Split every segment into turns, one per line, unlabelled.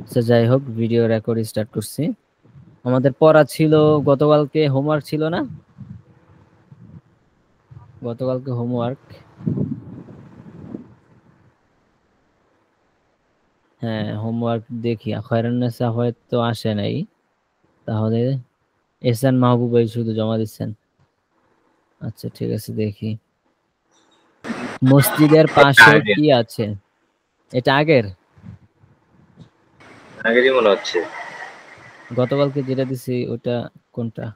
আচ্ছা যাই হোক, ভিডিও রেকর্ড স্টার্ট করছি। আমাদের পড়া ছিল গতকালকে, হোমওয়ার্ক ছিল না? গতকালকে হোমওয়ার্ক, হ্যাঁ হোমওয়ার্ক দেখি। খয়রুন্নেসা হয়তো আসে নাই, তাহলে এহসান মাহবুব ভাই শুধু জমা দিচ্ছেন। আচ্ছা ঠিক আছে, দেখি। মসজিদের পাশে কি আছে? এটা আগের
আগেরই মনে হচ্ছে।
গতকালকে যেটা দিছি ওটা কোনটা?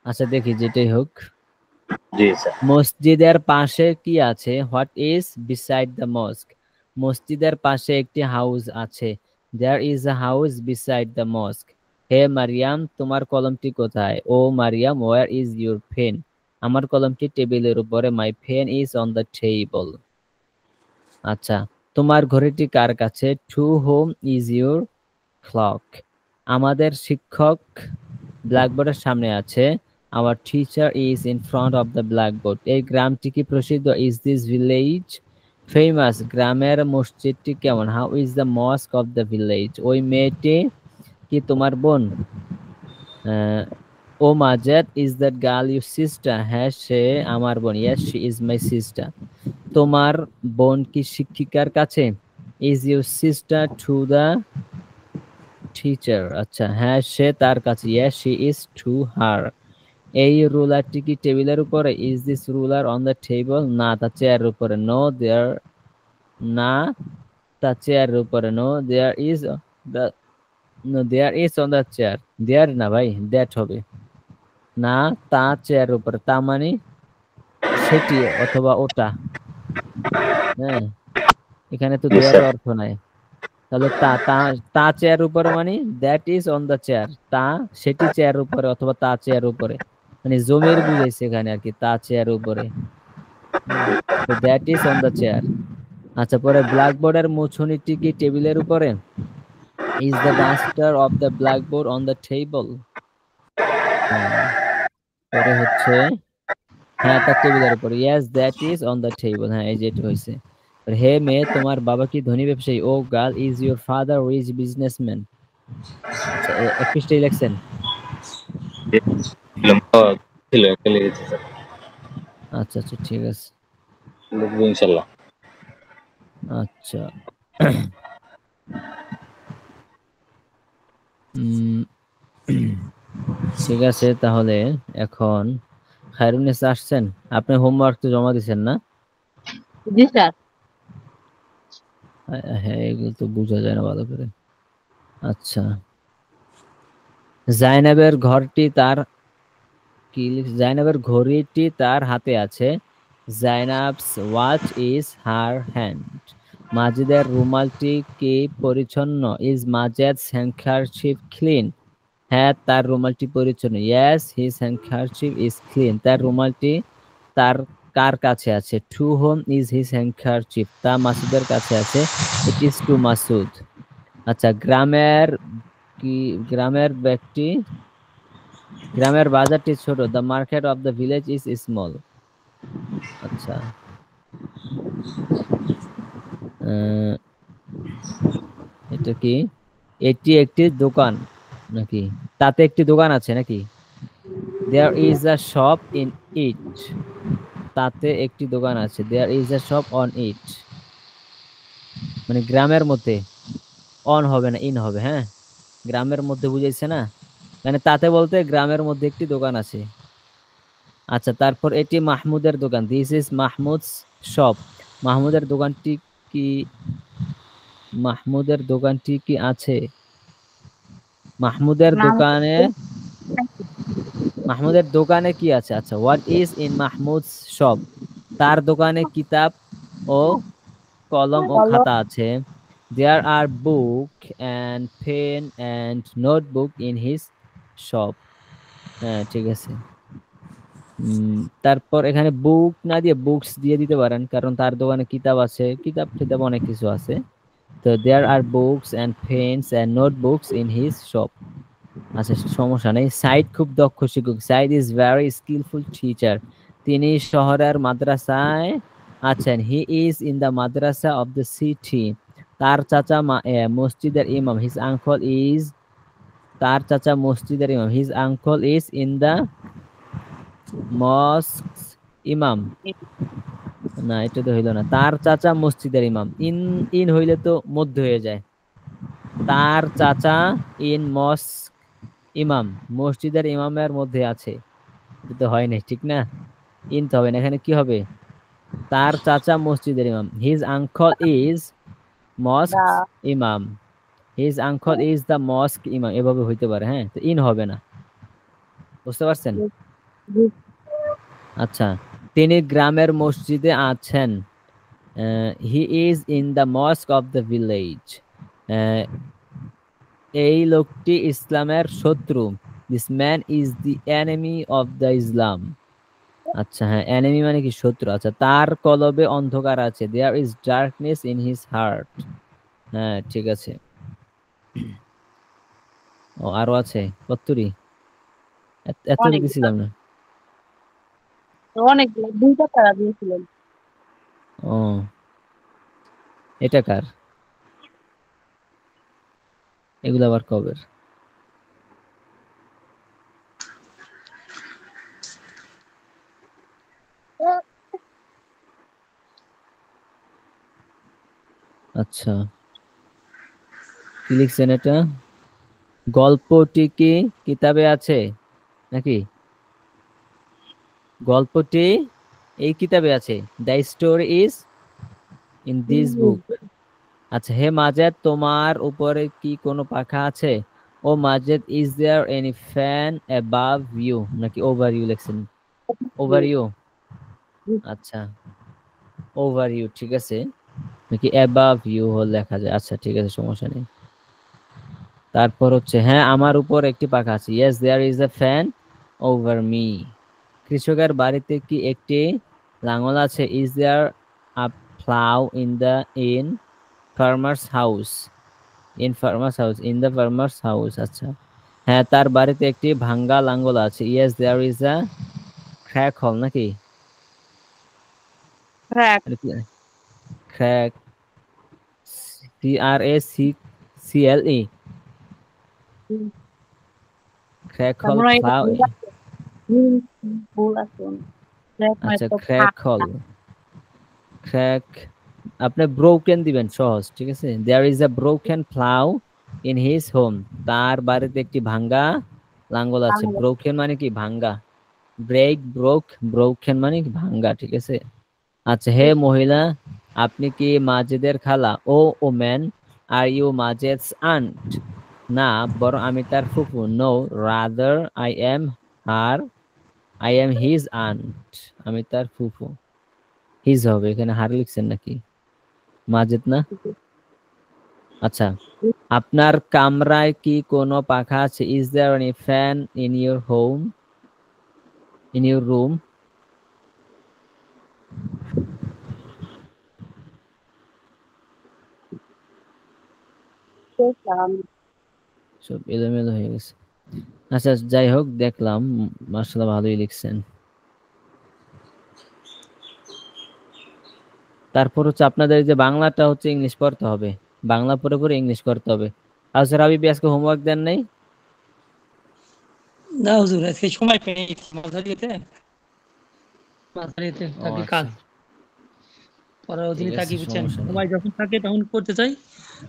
আচ্ছা দেখি, যেটাই হোক।
জি স্যার।
মসজিদের পাশে কি আছে? What is beside the mosque? মসজিদের পাশে একটি হাউস আছে। There is a house beside the mosque. হে মারিয়াম, তোমার কলমটি কোথায়? O Mariam, where is your pen? আমার কলমটি টেবিলের উপরে। My pen is on the table. আচ্ছা, তোমার ঘড়িটি কার কাছে? To whom is your clock? আমাদের শিক্ষক ব্ল্যাকবোর্ডের সামনে আছে। Our teacher is in front of the blackboard. এই গ্রামটি কি প্রসিদ্ধ? Is this village famous? গ্রামের মসজিদটি কেমন? How is the mosque of the village? ওই মেয়েটি কি তোমার বোন? O Majed, is that girl your sister? হ্যাঁ সে আমার বোন। Yes she is my sister. তোমার বোন কি শিক্ষিকার কাছে? Is your sister to the teacher? আচ্ছা, হ্যাঁ সে তার কাছে। Yes she is to her. এই রুলারটি কি টেবিলের উপরে? Is this ruler on the table? না, তা চেয়ারের উপরে। নো দেয়ার, না তা চেয়ারের উপরে। No there is the, no there is on the chair. There না ভাই, দ্যাট হবে। না তা চেয়ারের উপরে, তা মানে সেটি অথবা ওটা। হ্যাঁ, এখানে তো
জি
দেয়ার
স্যার।
অর্থ নাই। তাহলে তা তা তা চেয়ার উপরে মানে that is on the chair. তা সেটি চেয়ার উপরে অথবা তা চেয়ার উপরে, মানে জমির বুঝাইছে এখানে আর কি, তা চেয়ার উপরে। তো that is on the chair. আচ্ছা, পরে ব্ল্যাকবোর্ডের মুছুনিটি কি টেবিলের উপরে? Is the duster of the blackboard on the table? হ্যাঁ, পরে হচ্ছে হ্যাঁ তার টেবিলের উপরে। Yes that is on the table. হ্যাঁ এই যেটা হয়েছে। হে মেয়ে, তোমার বাবা কি ধনী ব্যবসায়ী? O girl, is your father rich businessman? আচ্ছা, এক পৃষ্ঠায় লিখছেন?
ছিল একটা লিখেছি স্যার।
আচ্ছা আচ্ছা ঠিক আছে।
লিখবো ইনশাল্লাহ।
আচ্ছা উম, ঠিক আছে তাহলে। এখন খায়রুন্নেসা আসছেন? আপনি হোমওয়ার্ক তো জমা দিচ্ছেন না?
জি স্যার।
হ্যাঁ এগুলো তো বোঝা যায় না ভালো করে। আচ্ছা, জাইনাবের ঘরটি তার কি জাইনাবের ঘড়িটি তার হাতে আছে। Zainab's watch is her hand. মাজিদের রুমালটি কি পরিচ্ছন্ন? Is Majed's handkerchief clean? হ্যাঁ তার রুমালটি পরিচ্ছন্ন। Yes his handkerchief is clean. তার রুমালটি তার কার কাছে আছে? To whom is his handkerchief? তা মাসুদের কাছে আছে। It is to Masud. আচ্ছা, গ্রামের ব্যক্তি, গ্রামের বাজারটি ছোট। The market of the village is small. আচ্ছা, এটা কি? এটি একটি দোকান নাকি? তাতে একটি দোকান আছে নাকি? There is a shop in it. তাতে একটি দোকান আছে। There is a shop on it, মানে গ্রামের মধ্যে। অন হবে না, ইন হবে। হ্যাঁ, গ্রামের মধ্যে বুঝাইছে না, মানে তাতে বলতে গ্রামের মধ্যে একটি দোকান আছে। আচ্ছা, তারপর এটি মাহমুদের দোকান। This is Mahmud's shop. মাহমুদের দোকানটি কি, মাহমুদের দোকানটি কি আছে? মাহমুদের দোকানে, মাহমুদের দোকানে কি আছে? আচ্ছা, what is in Mahmud's shop? তার দোকানে কিতাব ও কলম ও খাতা আছে। There are book and pen and notebook in his shop. হ্যাঁ ঠিক আছে। তারপর এখানে বুক না দিয়ে বুকস দিয়ে দিতে পারেন, কারণ তার দোকানে কিতাব আছে, কিতাব টিতাব অনেক কিছু আছে। তো there are books and pens and notebooks in his shop. আচ্ছা সমস্যা নেই। সাইদ খুব দক্ষ শিক্ষক। Saeed is very skilful teacher. তিনি শহরের মাদ্রাসায় আছেন। He is in the madrasa of the city. তার চাচা মসজিদের ইমাম, হিজ আঙ্কল ইজ, তার চাচা মসজিদের ইমাম, his uncle is in the mosque imam. না, এটা তো হইলো না। তার চাচা মসজিদের ইমাম, ইন ইন হইলে তো মধ্য হয়ে যায়। তার চাচা ইন মস্ক ইমাম, মসজিদের ইমামের মধ্যে আছে। এটা তো হয় নাই, ঠিক না? ইন তো হবে না, এখানে কি হবে? তার চাচা মসজিদের ইমাম, হিজ আঙ্কল ইজ মস্ক ইমাম, his uncle is the mosque ইমাম, এভাবে হইতে পারে। হ্যাঁ, তো ইন হবে না, বুঝতে পারছেন? আচ্ছা, তিনি গ্রামের মসজিদে আছেন, he is in the mosque of the village, এই লোকটি ইসলামের শত্রু, this man is the enemy of the Islam. আচ্ছা, হ্যাঁ, এনিমি মানে কি? শত্রু। আচ্ছা, তার কলবে অন্ধকার আছে, there is darkness in his heart. হ্যাঁ, ঠিক আছে। ও, আরো আছে কতরি? এত লিখেছিলাম না।
অনেকগুলো, দুইটা তারা দিয়েছিলেন।
ও, এটা কার? এগুলো আবার কবের? আচ্ছা, কি লিখছেন এটা? গল্পটি কি কিতাবে আছে নাকি? গল্পটি এই কিতাবে আছে, the story is in this book. আচ্ছা, হে মাজেদ, তোমার উপরে কি কোনো পাখা আছে? ও Majed, is there any fan above you, নাকি ওভার ইউ লিখছেন? Over you. আচ্ছা, ওভার ইউ, ঠিক আছে। নাকি অ্যাবাভ ইউ লেখা যায়? আচ্ছা, ঠিক আছে, সমস্যা নেই। তারপর হচ্ছে, হ্যাঁ, আমার উপর একটি পাখা আছে, yes there is a fan over me. কৃষকের বাড়িতে কি একটি লাঙল আছে? Is there a plough in the farmer's house, in farmer's house, in the farmer's house. আচ্ছা, হ্যাঁ, তার বাড়িতে একটি ভাঙ্গা লাঙ্গল আছে, yes there is a crack হল, নাকি? ক্র্যাক, CRACCLE, ক্র্যাক হল প্লাউ। আচ্ছা, ক্র্যাক হল, ক্র্যাক, আপনি ব্রোকেন দিবেন, সহজ, ঠিক আছে। There is a broken plough in his home, তার বাড়িতে একটি ভাঙ্গা লাঙ্গল আছে। ব্রোকেন মানে কি? ভাঙ্গা। ব্রেক, ব্রোক, ব্রোকেন মানে কি? ভাঙ্গা, ঠিক আছে। আচ্ছা, হে মহিলা, আপনি কি মাজেদের খালা? O woman, are you Majed's aunt, না, বরং আমি তার ফুফু। No, rather I am his aunt, আমি তার ফুফু। হিজ হবে, এখানে হার লিখছেন নাকি? মাজেদ না। আচ্ছা, আপনার কামরায় কি কোনো পাখা আছে? Is there any fan in your home, in your room? সব এলোমেলো হয়ে গেছে। আচ্ছা, যাই হোক, দেখলাম, মাশাআল্লাহ, ভালোই লিখছেন। তারপর হচ্ছে আপনাদের যে বাংলাটা হচ্ছে ইংলিশ পড়তে হবে, বাংলা পড়ে পড়ে ইংলিশ করতে হবে। আচ্ছা, রাবি আজকে হোমওয়ার্ক দেন নাই?
না হুজুর, আজকে সময় পেয়ে মাঝারিতে থাকি কাজ, পরের অধীনে থাকি, বুঝছেন? সময় যখন থাকে তখন করতে চাই,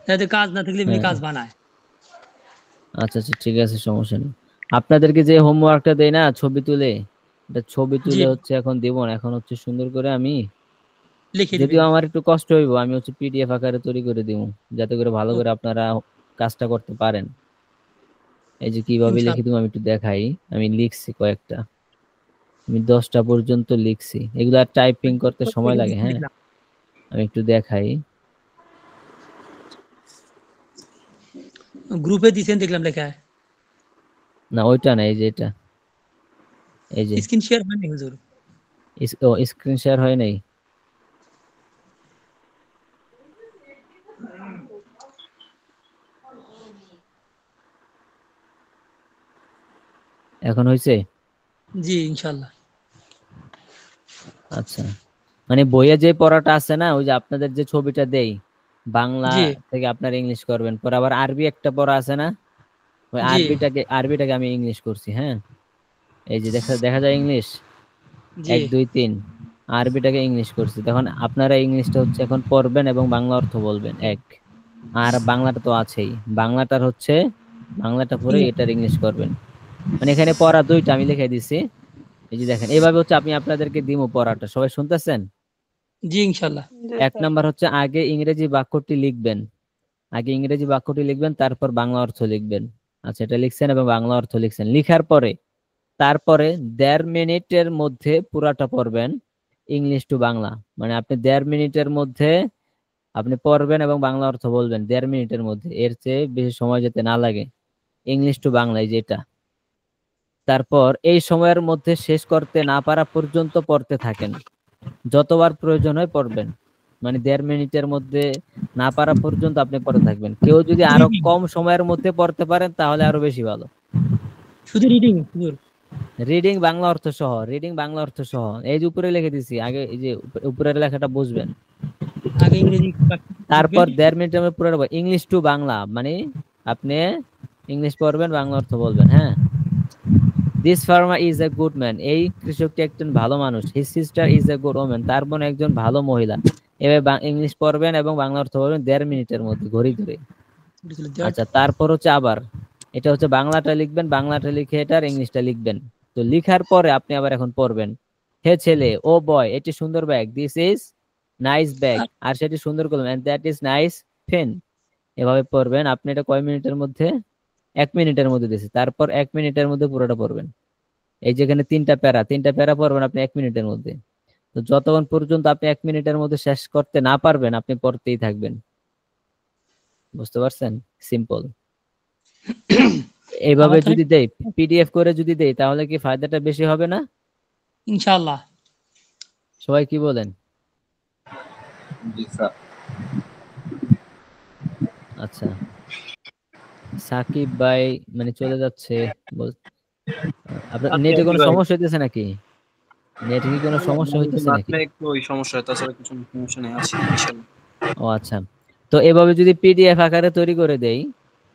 যাতে কাজ না থাকলে এমনি কাজ বানায়।
আচ্ছা আচ্ছা, ঠিক আছে, সমস্যা নেই। আপনাদেরকে যে হোমওয়ার্কটা দেই না, ছবি তুলে, এটা ছবি তুলে হচ্ছে এখন দিব না, এখন হচ্ছে সুন্দর করে আমি
লিখে দিবেন।
যদিও আমার একটু কষ্ট হইব, আমি হচ্ছে পিডিএফ আকারে তৈরি করে দিব, যাতে করে ভালো করে আপনারা কাজটা করতে পারেন। এই যে কিভাবে লিখে দিব আমি একটু দেখাই। আমি লিখছি কয়েকটা, আমি 10টা পর্যন্ত লিখছি, এগুলা টাইপিং করতে সময় লাগে। হ্যাঁ, আমি একটু দেখাই।
গ্রুপে দিছেন দেখলাম লেখা।
না, ওইটা না, এই যে এটা, এই যে
স্ক্রিন শেয়ার হয়নি হুজুর।
ও, স্ক্রিন শেয়ার হয় নাই। এখন হয়েছে?
জি, ইনশাআল্লাহ।
আচ্ছা, মানে বইয়ে যে পড়াটা আছে না, ওই যে আপনাদের যে ছবিটা দেই, বাংলা
জি
থেকে আপনার ইংলিশ করবেন, পরে আবার আরবি একটা পড়া আছে না, ওই
জি
আরবিটাকে আমি ইংলিশ করছি। হ্যাঁ, এই যে দেখা যায় ইংলিশ
জি
1 2 3, আরবিটাকে ইংলিশ করছি। তখন আপনারা ইংলিশটা হচ্ছে এখন পড়বেন এবং বাংলা অর্থ বলবেন এক, আর বাংলাটা তো আছেই, বাংলাটার হচ্ছে বাংলাটা পড়ে এটার ইংলিশ করবেন। মানে এখানে পড়া দুইটা আমি লিখে দিছি, এই যে দেখেন এইভাবে হচ্ছে আমি আপনাদেরকে দিমু পড়াটা, সবাই শুনতেছেন?
জি ইনশাল্লাহ।
এক নাম্বার হচ্ছে আগে ইংরেজি বাক্যটি লিখবেন, আগে ইংরেজি বাক্যটি লিখবেন, তারপর বাংলা অর্থ লিখবেন। আচ্ছা, এটা লিখছেন এবং বাংলা অর্থ লিখছেন, লিখার পরে তারপরে 1.5 মিনিটের মধ্যে পুরাটা পড়বেন ইংলিশ টু বাংলা। মানে আপনি 1.5 মিনিটের মধ্যে আপনি পড়বেন এবং বাংলা অর্থ বলবেন 1.5 মিনিটের মধ্যে, এর চেয়ে বেশি সময় যেতে না লাগে, ইংলিশ টু বাংলায় যেটা। তারপর এই সময়ের মধ্যে শেষ করতে না পারা পর্যন্ত পড়তে থাকেন, যতবার প্রয়োজন হয় পড়বেন। মানে 1.5 মিনিটের মধ্যে না পারা পর্যন্ত আপনি পড়তে থাকবেন। কেউ যদি আরো
রিডিং,
কম সময়ের মধ্যে পড়তে পারেন তাহলে আরো বেশি ভালো।
শুধু রিডিং,
রিডিং বাংলা অর্থ সহ, রিডিং বাংলা অর্থ সহ, এই যে উপরে লিখে দিছি, আগে এই যে উপরের লেখাটা বুঝবেন।
আগে ইংরেজি
তারপর
লিখবেন।
1.5 মিনিটের মধ্যে পুরো ইংলিশ টু বাংলা, মানে আপনি ইংলিশ পড়বেন, বাংলা অর্থ বলবেন। হ্যাঁ, this farmer is a good man, এই কৃষকটি একজন ভালো মানুষ। His sister is a good women, তার বোন একজন ভালো মহিলা। এভাবে ইংলিশ পড়বেন এবং বাংলা অর্থ বলবেন 1.5 মিনিটের মধ্যে ঘড়ি ধরে। আচ্ছা, তারপর হচ্ছে আবার এটা হচ্ছে বাংলাটা লিখবেন, বাংলাটা লিখে এটার ইংলিশটা লিখবেন। তো লিখার পরে আপনি আবার এখন পড়বেন, হে ছেলে, ও বয়, এটি সুন্দর bag, this is nice bag, আর সেটি সুন্দর কলম, and that is nice pen. এভাবে পড়বেন। আপনি এটা কয় মিনিটের মধ্যে? 1 মিনিটের মধ্যে দিয়েছি। তারপর 1 মিনিটের মধ্যে পুরোটা পড়বেন। এই যেখানে 3টা প্যারা পড়বেন আপনি 1 মিনিটের মধ্যে। তো যতক্ষণ পর্যন্ত আপনি 1 মিনিটের মধ্যে শেষ করতে না পারবেন আপনি পড়তেই থাকবেন। বুঝতে পারছেন? সিম্পল। এইভাবে
আবার
যদি দেই, পিডিএফ করে যদি দেই, তাহলে কি ফায়দাটা বেশি হবে না?
ইনশাআল্লাহ।
সবাই কি বলেন?
জি স্যার।
আচ্ছা, সাকিব ভাই মানে চলে যাচ্ছে। আপনার নেটে কোনো সমস্যা হইতেছে নাকি? নেটে কি কোনো সমস্যা হইতেছে নাকি?
একটু ওই সমস্যা, তাছাড়া কিছু সমস্যা নেই, আছে ইনশাআল্লাহ।
ও আচ্ছা, তো এভাবে যদি পিডিএফ আকারে তৈরি করে দেই,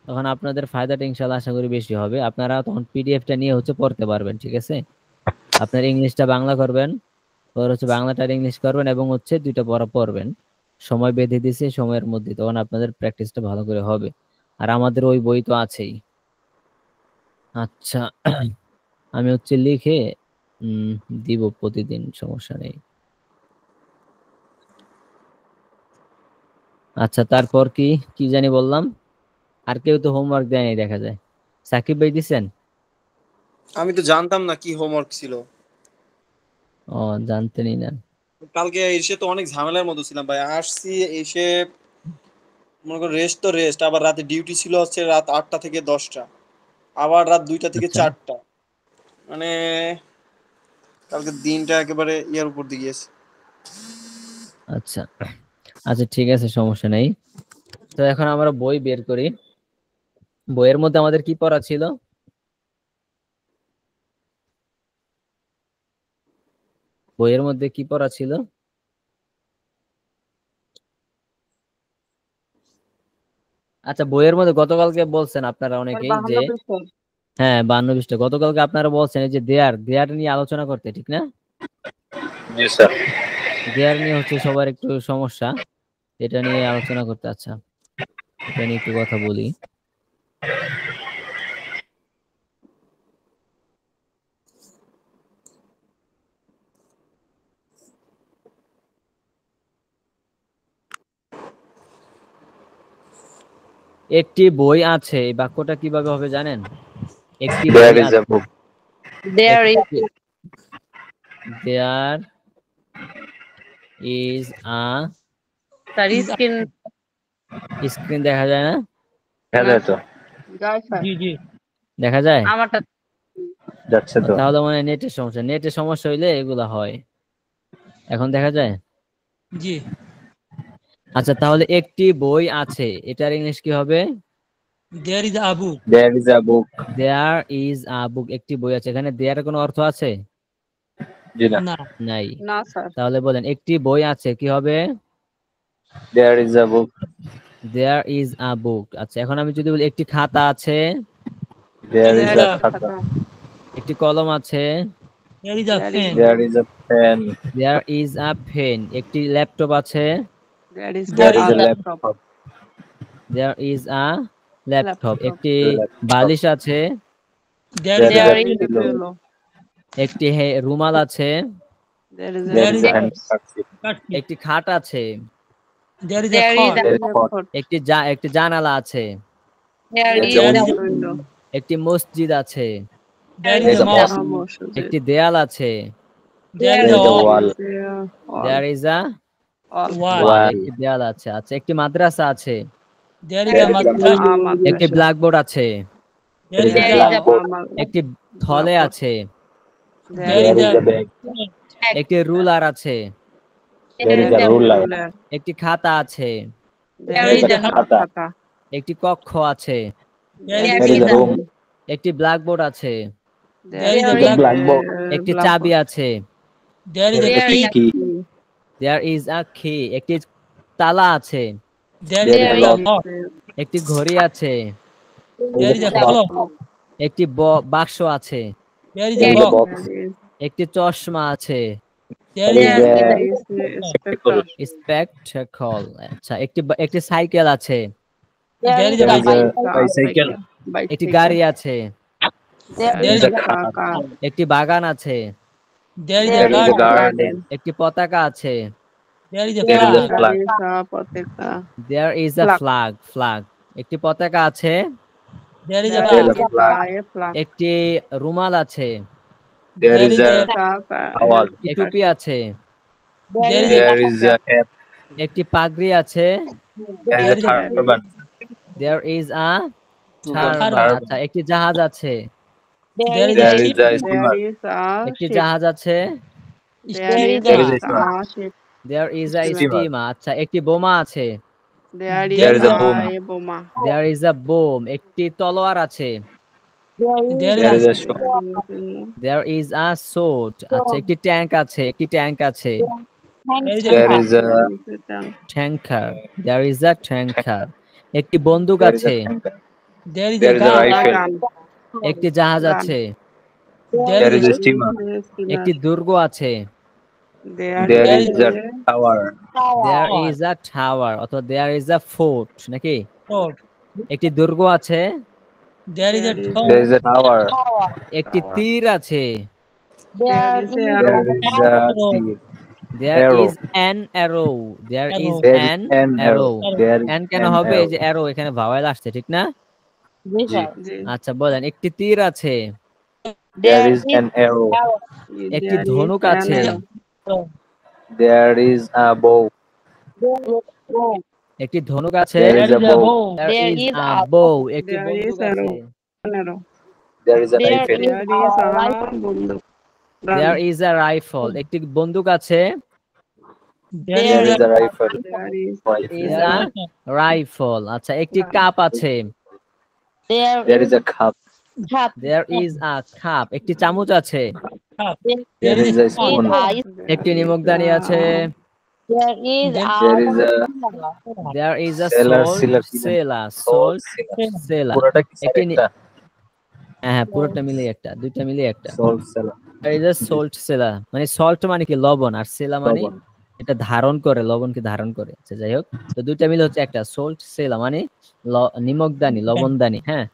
তখন আপনাদের ফায়দাটা ইনশাআল্লাহ আশা করি বেশি হবে। আপনারা তখন পিডিএফটা নিয়ে হচ্ছে পড়তে পারবেন, ঠিক আছে? আপনার ইংলিশটা বাংলা করবেন, পরে হচ্ছে বাংলাটা ইংলিশ করবেন এবং হচ্ছে দুইটা পড়া পড়বেন। সময় বেঁধে দিয়েছি, সময়ের মধ্যে, তখন আপনাদের প্র্যাকটিসটা ভালো করে হবে। আর আমাদের ওই বই তো আছেই। আচ্ছা, আমি হচ্ছে লিখে দিব প্রতিদিন, সমস্যা নেই। আচ্ছা, তারপর কি কি জানি বললাম, আর কেউ তো হোমওয়ার্ক দেয়নি দেখা যায়। সাকিব ভাই দিছেন?
আমি তো জানতাম না কি হোমওয়ার্ক ছিল।
ও, জানতেনই না।
কালকে এসে তো অনেক ঝামেলার মধ্যে ছিলাম ভাই, আসছি এসে মনে করো রেস্ট তো রেস্ট, আবার রাতে ডিউটি ছিল হচ্ছে রাত 8টা থেকে 10টা, আবার রাত 2টা থেকে
আচ্ছা
4টা, মানে কালকে দিনটা একেবারে ইয়ার উপর দিয়ে গিয়েছে।
আচ্ছা আচ্ছা, ঠিক আছে, সমস্যা নেই। তো এখন আমরা বই বের করি। বইয়ের মধ্যে আমাদের কি পড়া ছিল? বইয়ের মধ্যে কি পড়া ছিল? আচ্ছা, বইয়ের মধ্যে গতকালকে বলছেন আপনারা অনেকেই যে,
52 পৃষ্ঠা।
হ্যাঁ 52 পৃষ্ঠা, গতকালকে আপনারা বলছেন এই যে দেয়ার দেয়ার নিয়ে আলোচনা করতে, ঠিক না?
জি স্যার।
দেয়ার নিয়ে হচ্ছে সবার একটু সমস্যা, এটা নিয়ে আলোচনা করতে। আচ্ছা, এটা নিয়ে একটু কথা বলি। একটি বই আছে, এই বাক্যটা কিভাবে হবে জানেন? একটি বই
There is
আছে,
a book.
There is
there is a,
the skin.
Screen দেখা যায় না?
দেখা যায় তো?
যায় স্যার।
জি জি
দেখা যায়?
আমারটা
যাচ্ছে তো?
তাহলে মানে নেটের সমস্যা, নেটের সমস্যা হইলে এগুলা হয়। এখন দেখা যায়?
জি।
আচ্ছা, তাহলে একটি বই আছে, এটার ইংলিশ কি হবে?
There is a book.
There is a book.
There is a book, একটি বই আছে। এখানে দেয়ার কোনো অর্থ আছে?
জি না।
না।
নাই।
না স্যার।
তাহলে বলেন একটি বই আছে, কি হবে?
There is a book.
There is a book. আচ্ছা, এখন আমি যদি বলি একটি খাতা আছে,
There is
There
a khata.
একটি কলম আছে,
There is a pen.
There is a pen.
there is a pen, একটি ল্যাপটপ আছে,
There is
There is
a
a
laptop.
laptop.
there is a laptop,
Laptop.
একটি
Laptop.
বালিশ আছে,
There
There
is
There
a
is a
pillow.
pillow.
একটি রুমাল আছে,
There is
There
a
is a handkerchief.
curtain.
একটি খাট আছে,
There is a
There is
cot.
There is a pot.
pot.
একটি জানালা আছে,
There
There
is
is a
a
window.
window.
একটি মসজিদ আছে,
There
There
is
is
a
a
mosque.
mosque.
একটি দেয়াল আছে,
There is
There
a
is a
wall.
wall.
there is a
All.
Wall.
Wall.
একটি দেয়াল আছে। আচ্ছা, একটি মাদ্রাসা আছে,
There is
There
a
is a
madrasa.
একটি ব্ল্যাকবোর্ড আছে,
There is
There
There
is
is
a
a
blackboard.
একটি থলে আছে,
There
There
is
is
a
a bag.
একটি রুলার আছে,
There is a ruler.
একটি খাতা আছে,
There is a
khata.
khata.
একটি কক্ষ আছে,
There
There is a room.
একটি ব্ল্যাকবোর্ড আছে,
There is a
There is a blackboard.
একটি চাবি আছে,
There is a
There is a
key.
key.
there is a key, একটি তালা আছে,
There
There
is
is
a
a
lock.
একটি ঘড়ি আছে,
There is a clock.
একটি বাক্স আছে,
There is
There
a
is a
box.
box.
একটি চশমা আছে,
There
There
is
is
a
There
a
is
spectacle.
Spectacle. আচ্ছা, একটি সাইকেল আছে,
there is
There
a
is a bicycle.
একটি গাড়ি আছে,
There
There
is
is
a
a car.
car.
একটি বাগান আছে,
there is
There
a
There is a
garden.
garden.
একটি পতাকা আছে,
There is a
There is a
flag.
flag.
There is a potato.
there is a
Flag.
flag, একটি পতাকা আছে,
There is a
There
There
is
is
flag.
a flag.
a flag.
একটি রুমাল আছে,
There
There
is
is
a towel.
একটি টুপি আছে,
There is
There is a cap.
একটি পাগড়ি আছে,
There is a turban.
there is a turban।
Turban.
আচ্ছা, একটি জাহাজ আছে,
There is
There
a
is
ship.
a
There
steamer.
is a
একটি
ship.
জাহাজ আছে,
There is
There is a
a
steamer.
ship.
there is a
Steamer.
steamer। আচ্ছা, একটি বোমা আছে,
There
There
is
is
a bomb.
a bomba.
there is a bomb। একটি তলোয়ার আছে,
There
There
is
is
a
a shop.
there is a sword। আচ্ছা, একটি tank আছে,
there is a
There is a
tanker, there is a tanker. একটি বন্দুক
there is
আছে,
a tanker.
there is
There
a
is a
gun.
rifle.
একটি জাহাজ
Gun.
আছে,
There is a steamer.
একটি দুর্গ আছে,
There
There
is
is a tower.
there is a tower অথবা there is a fort নাকি?
Sword.
একটি দুর্গ আছে,
There is a
There is
tower.
There is a tower.
একটি তীর আছে,
There is a
There is a tea.
there
Arrow.
is an arrow, there is
There
an
is an arrow.
arrow।
There is
and কেন
an
হবে? এই যে
arrow.
arrow এখানে ভাওয়াল আসছে, ঠিক না?
জি।
আচ্ছা, বলেন একটি তীর আছে,
There is an arrow.
একটি
There is
ধনুক
an
আছে,
arrow.
There is a bow.
একটি ধনুক আছে,
There
There
is
is
a
a
bow.
bow.
there is a bow। একটি
There
বন্দুক
is a
আছে,
arrow.
There is a rifle.
There is a bunduk.
there is a rifle। একটি বন্দুক আছে,
There
There
is
is a rifle.
There is
is
Rifle.
a rifle। আচ্ছা, একটি cup আছে,
There is a cup.
there is a cup। একটি চামচ আছে,
cup.
There is a spoon.
একটি নিমকদানি আছে,
There
There is a
there is a
Cellar,
salt
cellar,
cellar,
salt.
salt cellar।
পুরোটা কি
একটি
একটা?
হ্যাঁ, পুরোটা মিলিয়ে একটা, দুইটা মিলিয়ে একটা।
Salt cellar.
there is a salt cellar, মানে salt মানে কি লবণ, আর cellar মানে
লবণ।
এটা ধারণ করে, লবণকে ধারণ করে। আচ্ছা, যাই হোক, তো দুইটা মিলে হচ্ছে একটা salt cellar, মানে নিমকদানি, লবণদানি। হ্যাঁ,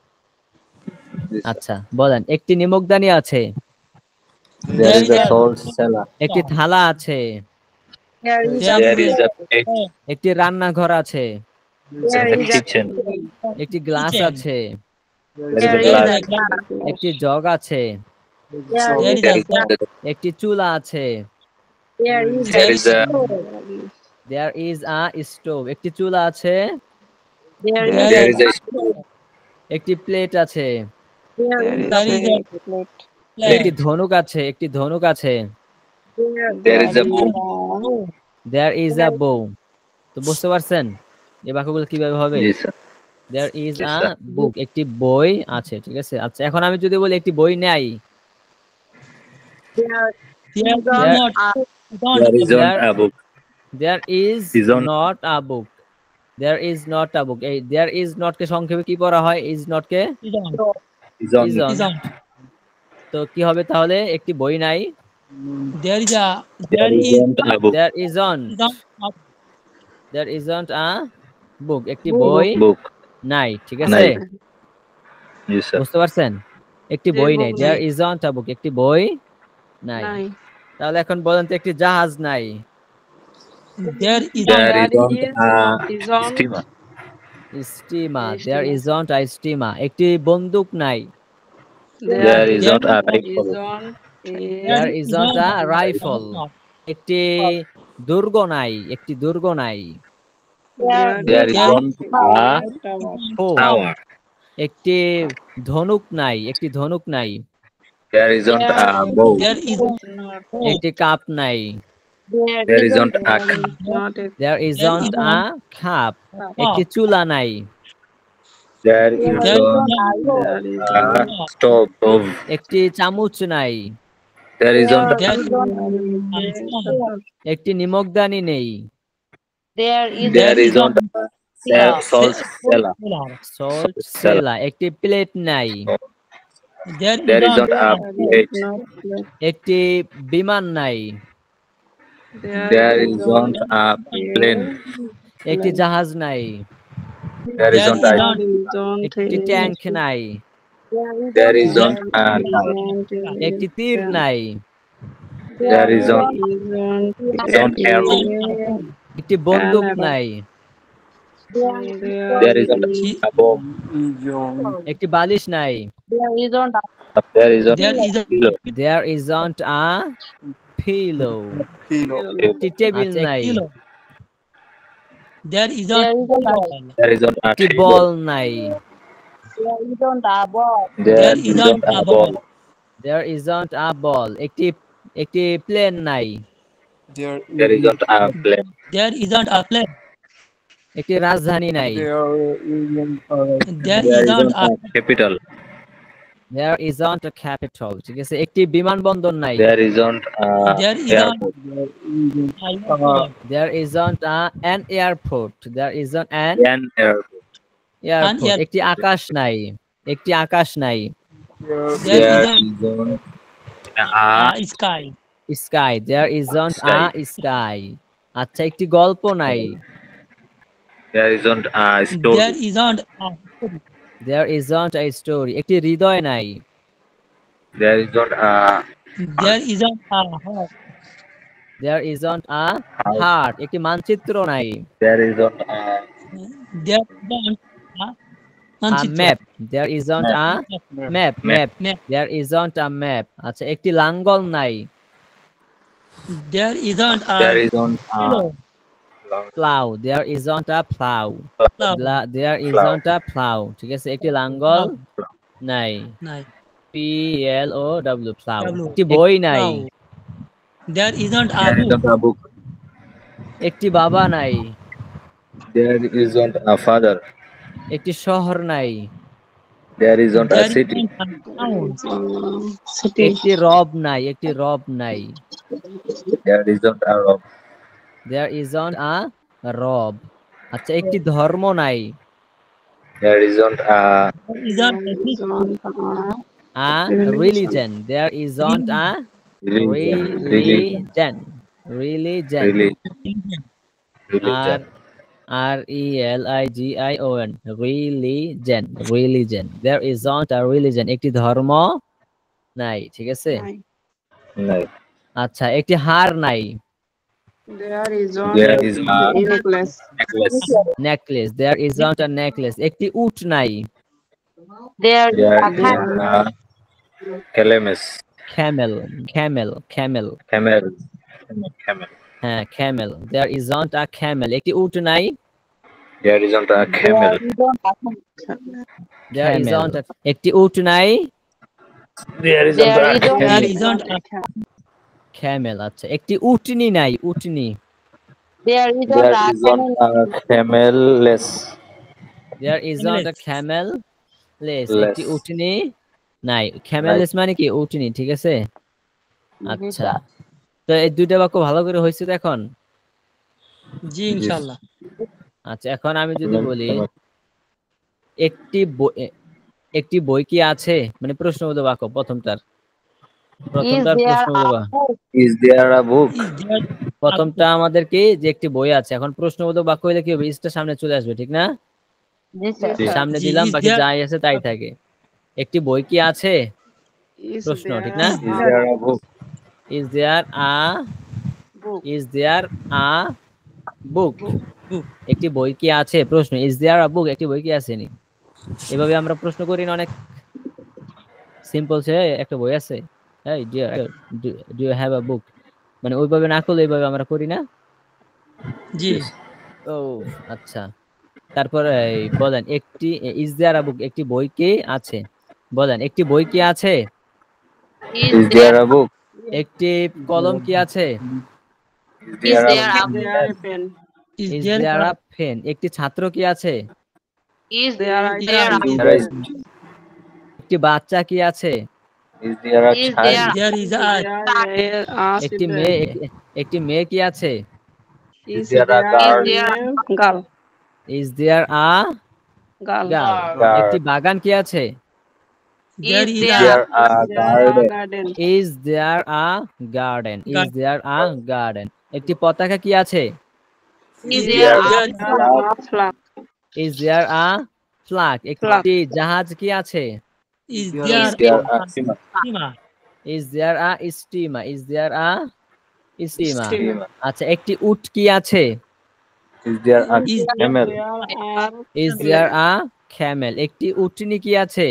আচ্ছা, বলেন একটি নিমকদানি আছে,
There is a salt cellar.
একটি থালা আছে,
There is
There is a plate.
একটি রান্নাঘর আছে,
There is a kitchen.
একটি গ্লাস
Kitchen.
আছে,
There is a
There is
glass.
a glass.
একটি জগ আছে,
There is
There
a
is a
একটি চুলা আছে,
there is a
there is a stove। একটি চুলা আছে,
there is a spoon.
একটি প্লেট আছে,
There is
There is a
একটি
plate.
ধনুক আছে, একটি ধনুক আছে,
There is a bow.
there is a bow। তো বুঝতে পারছেন এই বাক্যগুলো কিভাবে হবে?
Yes, sir.
there is
Yes,
a
sir.
book, একটি বই আছে, ঠিক আছে। আচ্ছা, এখন আমি যদি বলি একটি বই নাই,
There is
There-
not.
There is
There-
a book.
There is
Isn't.
not a book. There is not a book. এই there is not কে সংক্ষেপে কি পড়া হয়? is not K
Isn't.
Isn't.
isn't.
Isn't.
তো কি হবে তাহলে? একটি বই নাই।
There is a
There isn't a book.
There isn't.
isn't a
There isn't a book. একটি বই
Book.
নাই, ঠিক আছে?
নাই। Yes, sir.
বুঝতে পারছেন? একটি
যে
বই
book
নাই। There
নাই।
isn't a book. একটি বই নাই।
নাই।
তাহলে এখন বলেন তো একটি জাহাজ নাই।
there is
There
There
isn't
is
a
isn't
steamer.
Steamer.
Yes,
There
steamer.
isn't a steamer. একটি বন্দুক নাই।
There isn't a rifle.
There isn't a rifle. একটি দুর্গ নাই। একটি দুর্গ নাই।
There isn't a
Oh,
tower.
একটি ধনুক নাই। একটি ধনুক নাই।
There isn't a bow.
there is
একটি কাপ নাই।
There isn't a
not a
There isn't a cup. একটি চুলা নাই।
there isn't
there
a stove.
একটি চামচ নাই।
There isn't
একটি নিমকদানি নেই।
there isn't a salt cellar.
Salt cellar. একটি প্লেট নাই।
There isn't a plate.
একটি বিমান নাই।
There isn't a plane.
একটি জাহাজ নাই।
There isn't a
একটি ট্যাঙ্ক নাই।
there isn't a
একটি তীর নাই।
there isn't arrow.
একটি বন্দুক নাই।
There isn't a bomb.
একটি বালিশ নাই।
There isn't
there is a
pillow.
There isn't a pillow. একটি টেবিল
আচ্ছা,
নাই।
kilo. there is a
There isn't a
একটি
table.
বল নাই।
There isn't a ball.
There isn't a ball. একটি plane নাই।
There isn't a plane.
there isn't a plane
একটি রাজধানী নাই।
there
There
isn't
isn't
a
a capital.
There isn't a capital. ঠিক আছে, একটি বিমানবন্দর নাই।
There isn't a
there isn't
airport.
There isn't an airport. There isn't an
An airport.
airport.
airport.
একটি আকাশ নাই। একটি আকাশ নাই।
there
There
isn't
isn't
a
a
sky
Sky. There isn't
Sky.
a sky. আচ্ছা, একটি গল্প নাই।
there isn't a
there
story.
isn't a
There isn't a story. একটি হৃদয় নাই।
There isn't a
there isn't a heart
There isn't a heart. একটি মানচিত্র নাই।
there isn't a
there isn't a
A
মানচিত্র
map. There isn't a map. Map.
Map.
There isn't a map. আচ্ছা, একটি লাঙ্গল নাই।
there isn't a
there isn't
pillow.
a
Plow. There isn't a plow.
Plow.
There isn't a plow. ঠিক আছে, একটি লাঙ্গল নাই।
নাই
PLOW plow.
W.
একটি বই নাই।
Plow. there isn't a
there
book
isn't a book.
একটি বাবা নাই।
There isn't a father.
একটি শহর নাই।
There isn't a
there
city.
isn't a town
city
একটি রব নাই। একটি রব নাই।
There isn't a rock.
There isn't a রব। আচ্ছা, একটি ধর্ম নাই।
There isn't a
there isn't a
A religion. There isn't a
religion.
religion. Religion.
Religion.
RELIGION. Religion. Religion. There isn't a religion. একটি ধর্ম নাই। ঠিক আছে,
No.
আচ্ছা, একটি হার নাই।
there isn't
There is a
necklace
necklace.
Necklace. There isn't a necklace. একটি উট নাই।
There is a calamus.
Camel. Camel. Camel.
Camel. Camel.
হ্যাঁ, camel. There isn't a camel. একটি উট নাই।
There isn't a camel.
There isn't a একটি উট নাই।
There isn't a
there
camel.
isn't a
Camel. আচ্ছা, একটি উটনি নাই। উটনি।
There isn't a camelless.
There isn't a camel.
Less.
একটি উটনি নাই। Camelless মানে কি? উটনি। ঠিক আছে, আচ্ছা। তো এই দুইটা বাক্য ভালো করে হয়েছে তো এখন?
জি ইনশাআল্লাহ।
আচ্ছা এখন আমি যদি বলি একটি বই কি আছে, মানে প্রশ্নবোধক বাক্য প্রথমটার প্রশ্নবোধক বাক্য।
Is there a book?
Is there
প্রথমটা আমাদের কি যে একটি বই আছে, এখন প্রশ্নবোধক বাক্য হলে কি হবে, ইসটা সামনে চলে আসবে, ঠিক না? সামনে
জি
দিলাম,
ইজ
বাকি
দেয়ার
যাই আছে তাই থাকে। একটি বই কি আছে
Is
প্রশ্ন, ঠিক
there
না?
Is there a book?
Is there a
book?
Is there a book,
book.
একটি বই কি আছে প্রশ্ন, ইজ দেয়ার আ বুক, একটি বই কি আছে নি। এভাবে আমরা প্রশ্ন করি না, অনেক সিম্পল সে একটা বই আছে, এই dear do you have a book, মানে ওইভাবে না করলে এইভাবে আমরা করি না।
জি
ও আচ্ছা, তারপর বলেন একটি ইজ দেয়ার আ বুক, একটি বই কি আছে, বলেন একটি বই কি আছে,
Is there a book?
একটি কলম কি আছে,
Is there a
There a pen?
Is
is
there
there a pen, একটি ছাত্র কি আছে,
There are
There is
একটি বাচ্চা কি আছে,
Is there a child?
There is a
there are
একটি মেয়ে একটি মেয়ে কি আছে,
Is
there a girl?
girl?
Is there a
Girl.
Girl, একটি বাগান কি আছে,
there is
Is
a
there a garden?
Garden.
Is there a garden, is there a garden, একটি পতাকা কি আছে,
Is
there
there
a
a flag?
Is there a flag, একটি জাহাজ কি আছে,
is
Is
there
there a steamer?
Steamer
is there a steamer, is there a steamer.
Steamer.
আচ্ছা একটি উট কি আছে,
Is there a
Is
camel?
There are
is there a camel, একটি উটনি কি আছে,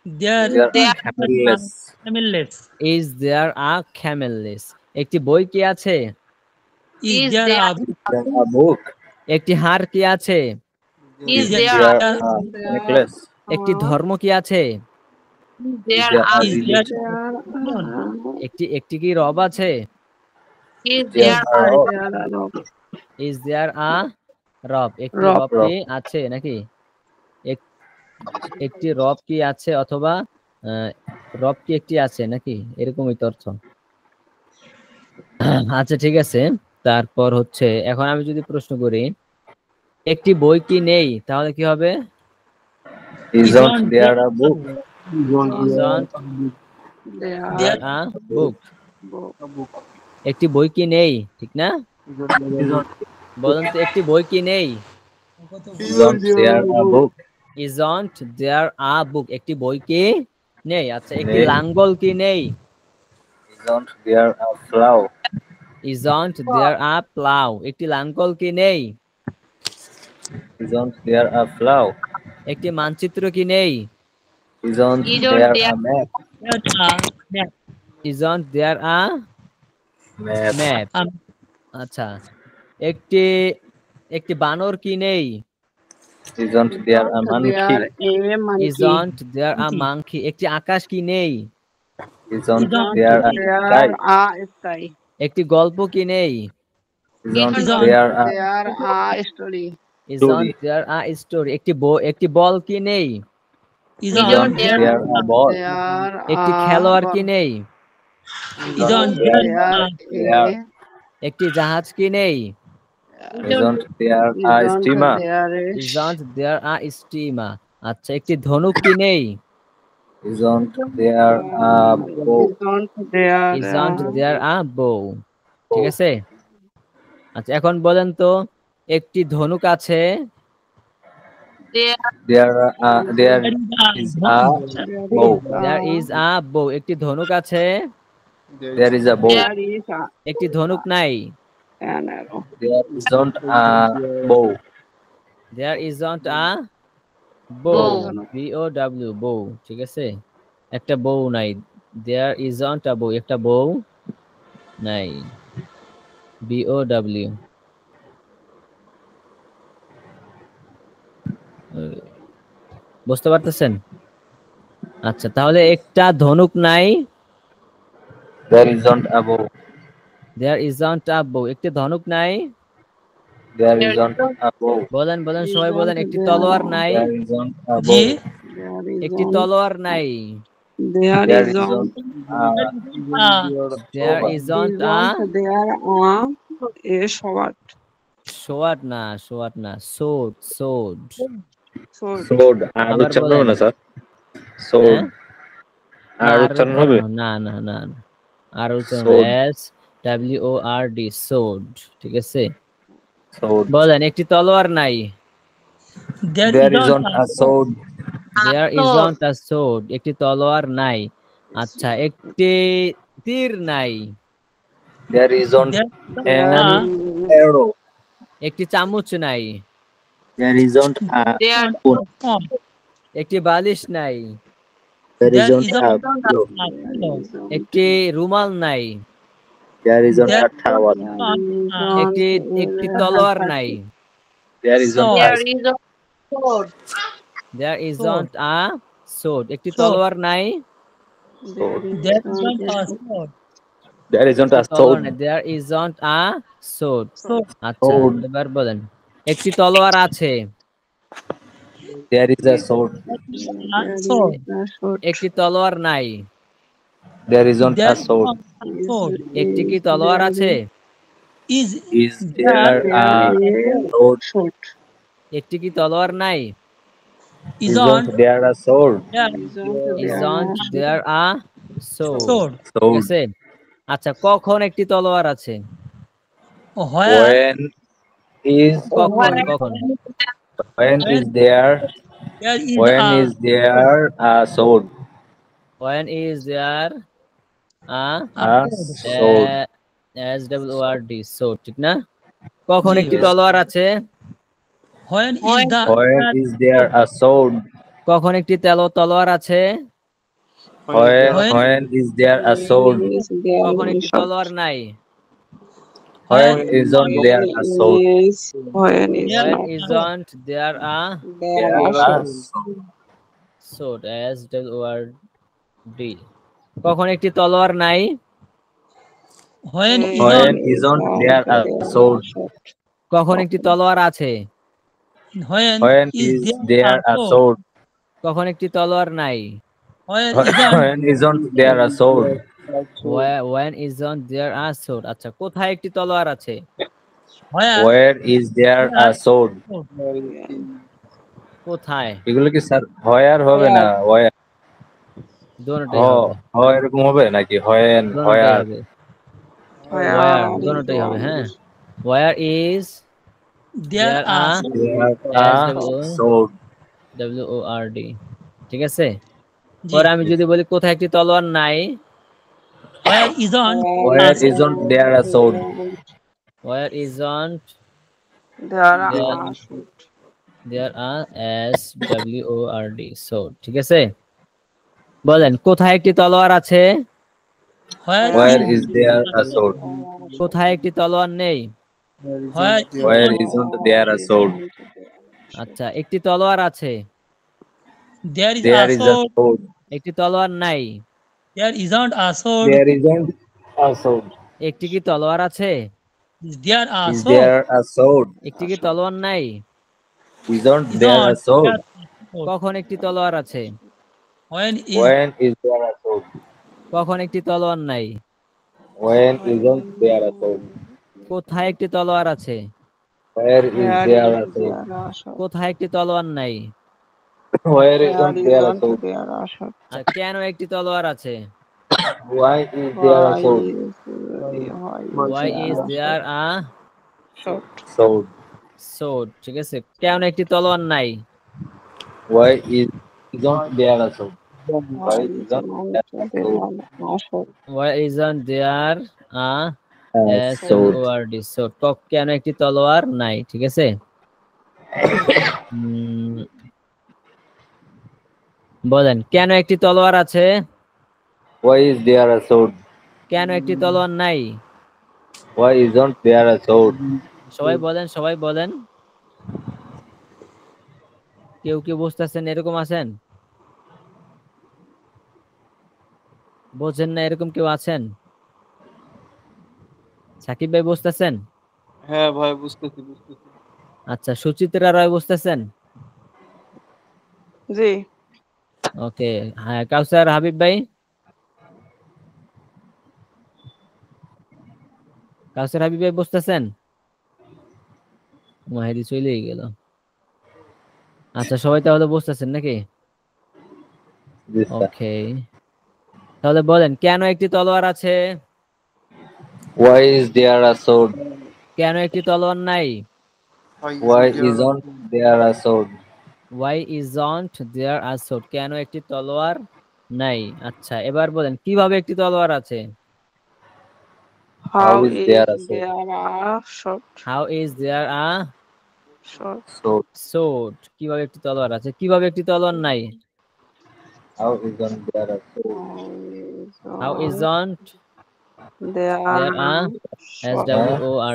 there
Is there a camelless?
ক্যামেললেস
ইজ দেয়ার আ ক্যামেললেস, একটি বই কি আছে,
is there a
Is there a book?
একটি হার কি আছে,
Is there a necklace?
একটি ধর্ম কি আছে,
Is there a
is
religion?
There
একটি কি রব আছে,
Is there a rock?
Is there a রব, একটি
রব।
রব কি আছে নাকি, একটি রব কি আছে, অথবা রব কি একটি আছে নাকি, এরকমই তো অর্থ। আচ্ছা ঠিক আছে, তারপর হচ্ছে এখন আমি যদি প্রশ্ন করি একটি বই কি নেই, তাহলে কি হবে,
Isn't there a book?
isn't
There
there a book,
book.
একটি বই কি নেই, ঠিক না, বলুন তো একটি বই কি নেই,
Isn't there a book?
isn't there a book, একটি বই কি নেই। আচ্ছা একটি
নেই।
লাঙ্গল কি নেই,
Isn't there a plow?
isn't there a plow, একটি লাঙ্গল কি নেই,
Isn't there a plow?
একটি মানচিত্র কি নেই,
Isn't there a map?
isn't there a map, আচ্ছা একটি বানর কি নেই,
Isn't there a monkey?
There a monkey.
isn't there a monkey, একটি আকাশ কি নেই,
Isn't there a
There
sky?
are sky.
একটি গল্প কি নেই,
Isn't
Isn't
there a
There are story.
isn't there a story, একটি বল কি নেই,
Isn't there a ball?
There
একটি
are
খেলোয়াড় কি নেই,
Isn't
There
there
একটি জাহাজ কি নেই,
Isn't there a steamer?
isn't there a steamer, আচ্ছা একটি ধনুক কি নেই,
Isn't there a bow?
isn't there a bow, ঠিক আছে। আচ্ছা এখন বলেন তো একটি ধনুক আছে,
There is a bow.
there is a bow, একটি ধনুক আছে,
There is a bow.
There is
একটি ধনুক নাই,
an arrow.
There isn't a bow.
there isn't a bow, bow, bow, ঠিক আছে, একটা বউ নাই, there isn't a bow, একটা বউ নাই, bow, বুঝতে পারতেছেন। আচ্ছা তাহলে একটা ধনুক নাই,
There isn't a bow.
there isn't a bow, একটি ধনুক নাই,
There isn't a bow.
বলেন সবাই বলেন, একটি তলোয়ার নাই,
There isn't a
G
bow.
একটি তলোয়ার নাই,
There
There
is
isn't
there isn't a
a sword.
শোয়াট না, শোয়াট না, সোড, সোড।
Sword.
Sword. আর
আবার
উচ্চারণ
বলেন।
হবে না স্যার? Sword.
হ্যাঁ? না,
আর
আর
উচ্চারণ
উচ্চারণ
হবে?
না, না, না, না। আর উচ্চারণ
Sword.
SWORD, sort. ঠিক আছে?
Sword.
বলেন একটি তলোয়ার নাই।
There
There
isn't
isn't a sword.
There isn't a sword, একটি তলোয়ার নাই। আচ্ছা, একটি তীর নাই।
There isn't
There
an
isn't
arrow.
একটি চামচ নাই।
There isn't a
There
spoon.
a
একটি বালিশ নাই।
There
There
isn't
isn't
a
a
pillow.
pillow.
একটি রুমাল নাই।
There isn't
There
a towel.
একটি একটি তলোয়ার নাই।
There isn't a
sword.
is a sword.
There isn't a sword, একটি
Sword.
তলোয়ার নাই।
sword.
There isn't a sword.
There isn't
একটি
a
তলোয়ার
sword.
নাই। There isn't a sword.
Sword.
আচ্ছা,
Sword.
এবার বলেন একটি তলোয়ার আছে।
There is a sword.
Sword.
একটি তলোয়ার নাই।
There isn't a
There
sword.
isn't a sword.
একটি কি তলোয়ার আছে?
Is
Is there a sword?
একটি কি তলোয়ার নাই?
Isn't there a sword?
there
Isn't there a sword?
sword?
ঠিক
Sword.
আছে? আচ্ছা, কখন একটি তলোয়ার আছে?
Where
When is
কখন কখন
when is there
there is
when
a
is there a sword?
when is there a
A sword.
SWORD, sword, ঠিক না? কখন
জি।
একটি তলোয়ার আছে?
when is the
When is there a sword?
কখন একটি তলোয়ার আছে?
When is there a sword?
কখন একটি তলোয়ার নাই?
When isn't there a sword?
When is
there
When
not
isn't there a
there
A
are
sword, SWORD? কখন একটি তলোয়ার নাই?
when
When
isn't
isn't there a sword?
কখন একটি তলোয়ার আছে?
when
When
is
is
there
there
a
a
sword?
sword?
কখন একটি তলোয়ার নাই?
When isn't
When isn't there a sword?
When isn't there a sword? আচ্ছা, কোথায় একটি তলোয়ার আছে?
where
Where is there a sword?
কোথায়?
এগুলো কি স্যার হয়ার হবে না হয়ার?
দোনোটাই হবে,
হয় এরকম হবে নাকি হয়েন
দোনোটাই
হয়ার?
হবে, where, দোনোটাই হবে। হ্যাঁ, where is
there
there
are
a
There a sword.
SWORD? ঠিক আছে?
জি
পরে আমি যদি বলি কোথায় একটি তলোয়ার নাই,
where isn't
Where isn't there a sword?
where isn't
there
there
are
there a SWORD, sword, ঠিক আছে? বলেন কোথায় একটি তলোয়ার আছে?
Where is there a sword?
কোথায় একটি তলোয়ার নেই?
where
Where isn't there a sword?
আচ্ছা, একটি তলোয়ার আছে,
there is
There
a
is a
sword
sword.
একটি তলোয়ার নাই।
there isn't a sword
There isn't a sword.
একটি কি তলোয়ার আছে?
there are
Is
sword
there a sword?
একটি কি তলোয়ার নাই?
Isn't there a
isn't
sword?
there a sword?
কখন একটি তলোয়ার আছে?
when is
When is there a sword?
কখন একটি তলোয়ার নাই?
When isn't there a sword?
কোথায় একটি তলোয়ার আছে?
Where is there a sword?
কোথায় একটি তলোয়ার নাই?
Where isn't there a sword?
আচ্ছা, কেন একটি তলোয়ার আছে?
Why is there a sword?
Why is there a
Sword.
sword? ঠিক আছে, কেন একটি তলোয়ার নাই?
Why isn't there a sword? Why isn't there a sword?
Why isn't there a
Sword.
SWORD, sword? কেন একটি তলোয়ার নাই? ঠিক আছে? বলেন কেন একটি তলোয়ার আছে?
Why is there a sword?
কেন একটি তলোয়ার নাই?
Why isn't there a sword?
সবাই বলেন, সবাই বলেন। কেউ কেউ বুঝতেছেন এরকম আছেন? বোঝেন না এরকম কেউ আছেন? সাকিব ভাই বুঝতেছেন?
হ্যাঁ ভাই, বুঝতেছি।
আচ্ছা, সুচিত্রা রায় বুঝতেছেন?
জি
ওকে, হ্যাঁ, কাউসার হাবিব ভাই? কাউসার হাবিব ভাই বুঝতেছেন? মাহিদি চলেই গেল। আচ্ছা সবাই তাহলে বুঝতেছেন নাকি?
জি স্যার।
ওকে, তাহলে বলেন কেন একটি তলোয়ার আছে?
Why is there a sword?
কেন একটি তলোয়ার নাই?
Why isn't there a sword?
Why isn't there a sword? কেন একটি তলোয়ার নাই? আচ্ছা এবার বলেন কিভাবে একটি তলোয়ার আছে?
How
is
is
there a sword?
there a sword?
How is there a
Sword.
Sword.
sword? কিভাবে একটি তলোয়ার আছে? কিভাবে একটি তলোয়ার নাই?
How isn't there a sword?
How isn't
there
there a
sword?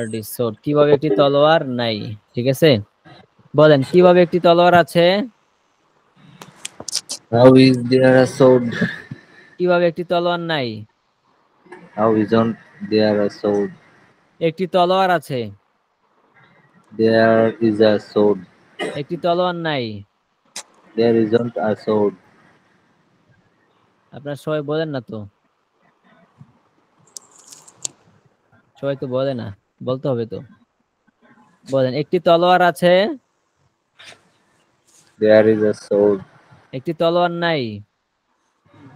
sword? sword কিভাবে একটি তলোয়ার নাই? ঠিক আছে, বলেন কিভাবে একটি তলোয়ার আছে?
How is there a sword?
কিভাবে একটি তলোয়ার নাই?
How isn't there a sword?
একটি তলোয়ার আছে,
There is a sword.
একটি তলোয়ার নাই।
There isn't a sword.
আপনারা সবাই বলেন না তো, সবাই তো বলে না, বলতে হবে তো। বলেন একটি তলোয়ার আছে,
There is a sword.
একটি তলোয়ার নাই।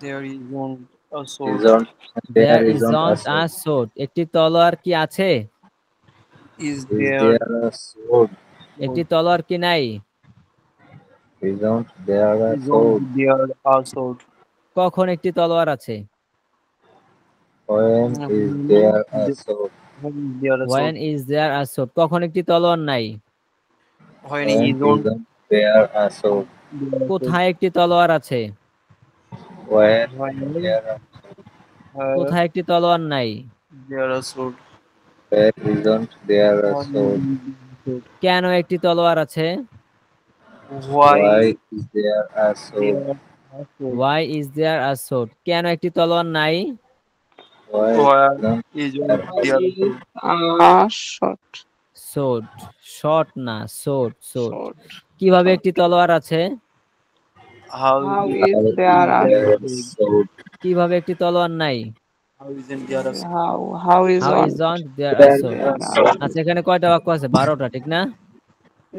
There isn't a sword.
Isn't
There
there isn't a
isn't a
sword?
sword. একটি তলোয়ার কি আছে?
Is
Is
there
there a sword?
একটি তলোয়ার কি নাই?
Isn't there a
isn't
sword?
there a sword?
কখন একটি তলোয়ার আছে?
When is there a sword?
When is there a
When
sword?
is there a sword? কখন একটি তলোয়ার নাই?
When
When
isn't
isn't there a sword?
there a sword?
কোথায় একটি তলোয়ার আছে?
When
When
there a
কোথায় একটি তলোয়ার নাই?
there a sword?
where isn't there a
When
sword?
is there a sword?
কেন একটি তলোয়ার আছে?
Why
Why is there a sword?
there a sword?
Why is there a sword? কেন একটি তলোয়ার নাই?
Why
Why
isn't
isn't
there a
there
A
a sword?
sword.
sword, short না, sword, sword
Sword.
কিভাবে একটি তলোয়ার আছে?
How
How
is
is
How
there a
is there a sword?
কিভাবে একটি তলোয়ার নাই?
how isn't there a sword?
how is
How
on
isn't there a
There
sword?
is a sword.
আচ্ছা এখানে কয়টা বাক্য আছে? 12টা, ঠিক না?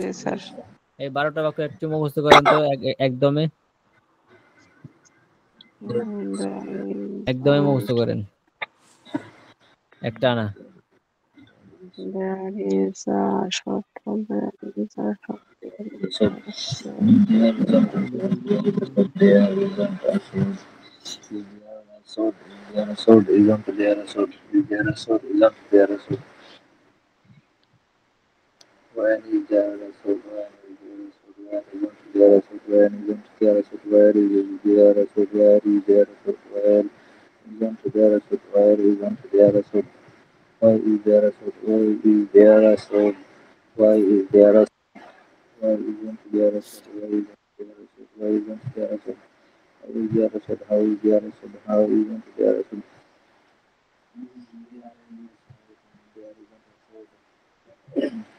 yes sir.
এই 12টা বাক্য একটু মুখস্থ করেন তো একদমে, একদমই মুখস্থ করেন, একটা না।
There is a sword. There is a sword.
So, there isn't a sword. There isn't a sword. Is there a sword? Is there a sword? Isn't there a sword? Is there a sword? Isn't there a sword? When is there a sword? When isn't there a sword? When isn't there a sword? Where is there a sword? Where is there a sword? Where isn't there a sword? Where isn't there a sword? Why is there a sword? Why is there a sword? Why is there a why isn't there a sword? Why isn't there a sword? Why isn't there a sword? How is there a sword? How is there a sword? How isn't there a sword?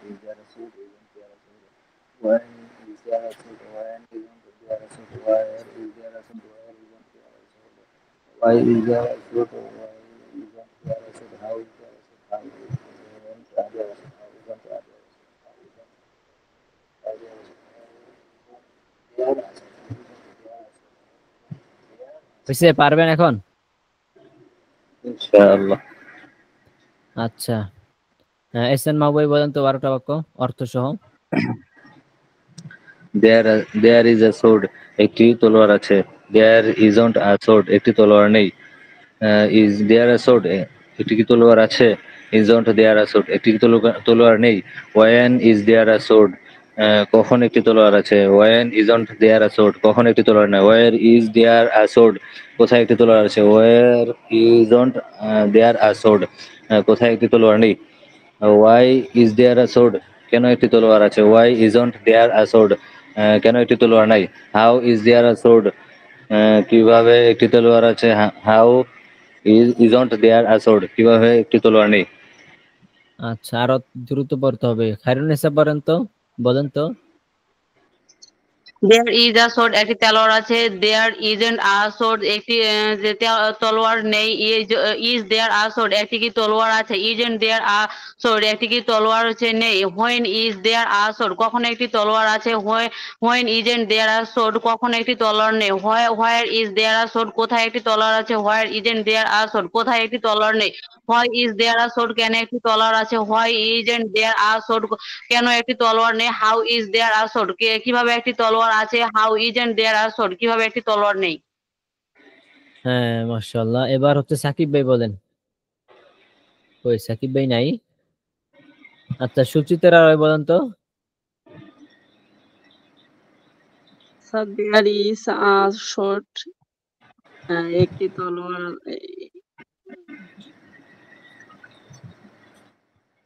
Is there a sword? Isn't there a sword? Why is there a sword? Why isn't there a sword? Why is there a sword? Why isn't there a sword? Why isn't there a sword? How is there a sword? How isn't there a sword? How isn't there a sword?
হয়েছে, পারবেন এখন?
ইনশাআল্লাহ।
আচ্ছা SN মাহবুব বলেন তো 12টা বাক্য অর্থ সহ।
There is a sword. একটি তলোয়ার আছে। There isn't a sword. একটি তলোয়ার নেই। Is there a sword? একটি কি তলোয়ার আছে? Isn't there a sword? একটি কি তলোয়ার নেই। When is there a sword? কখন একটি তলোয়ার আছে? When isn't there a sword? কখন একটি তলোয়ার নেই। Where is there a sword? কোথায় একটি তলোয়ার আছে? Where isn't there a sword? কোথায় একটি তলোয়ার নেই। Why is there a sword? কেন একটি তলোয়ার আছে? Why isn't there a sword? কেন একটি তলোয়ার নাই। How is there a sword? কিভাবে একটি তলোয়ার আছে? How isn't there a sword? কিভাবে একটি তলোয়ার নেই।
আচ্ছা আরো দ্রুত পড়তে হবে। খায়রুন্নেসা বলেন তো, বলেন তো।
There is a sword, একটি তলোয়ার আছে। There isn't a sword, একটি যে তলোয়ার নেই। Is there a sword, একটি কি তলোয়ার আছে। Isn't there a sword, একটি কি তলোয়ার হচ্ছে নেই। When is there a sword, কখন একটি তলোয়ার আছে। When isn't there a sword, কখন একটি তলোয়ার নেই। Where is there a sword, কোথায় একটি তলোয়ার আছে। Where isn't there a sword, কোথায় একটি তলোয়ার নেই। Why is there a sword, কেন একটি তলোয়ার আছে। Why isn't there a sword, কেন একটি তলোয়ার নেই। How is there a sword, কিভাবে একটি তলোয়ার আছে। How isn't there a sword, কিভাবে একটি তলোয়ার নেই।
হ্যাঁ, মাশাআল্লাহ। এবার হচ্ছে সাকিব ভাই বলেন। কই সাকিব ভাই নাই? আচ্ছা, সুচিত্রা রায় বলেন তো।
So there is a sword, একটি তলোয়ার।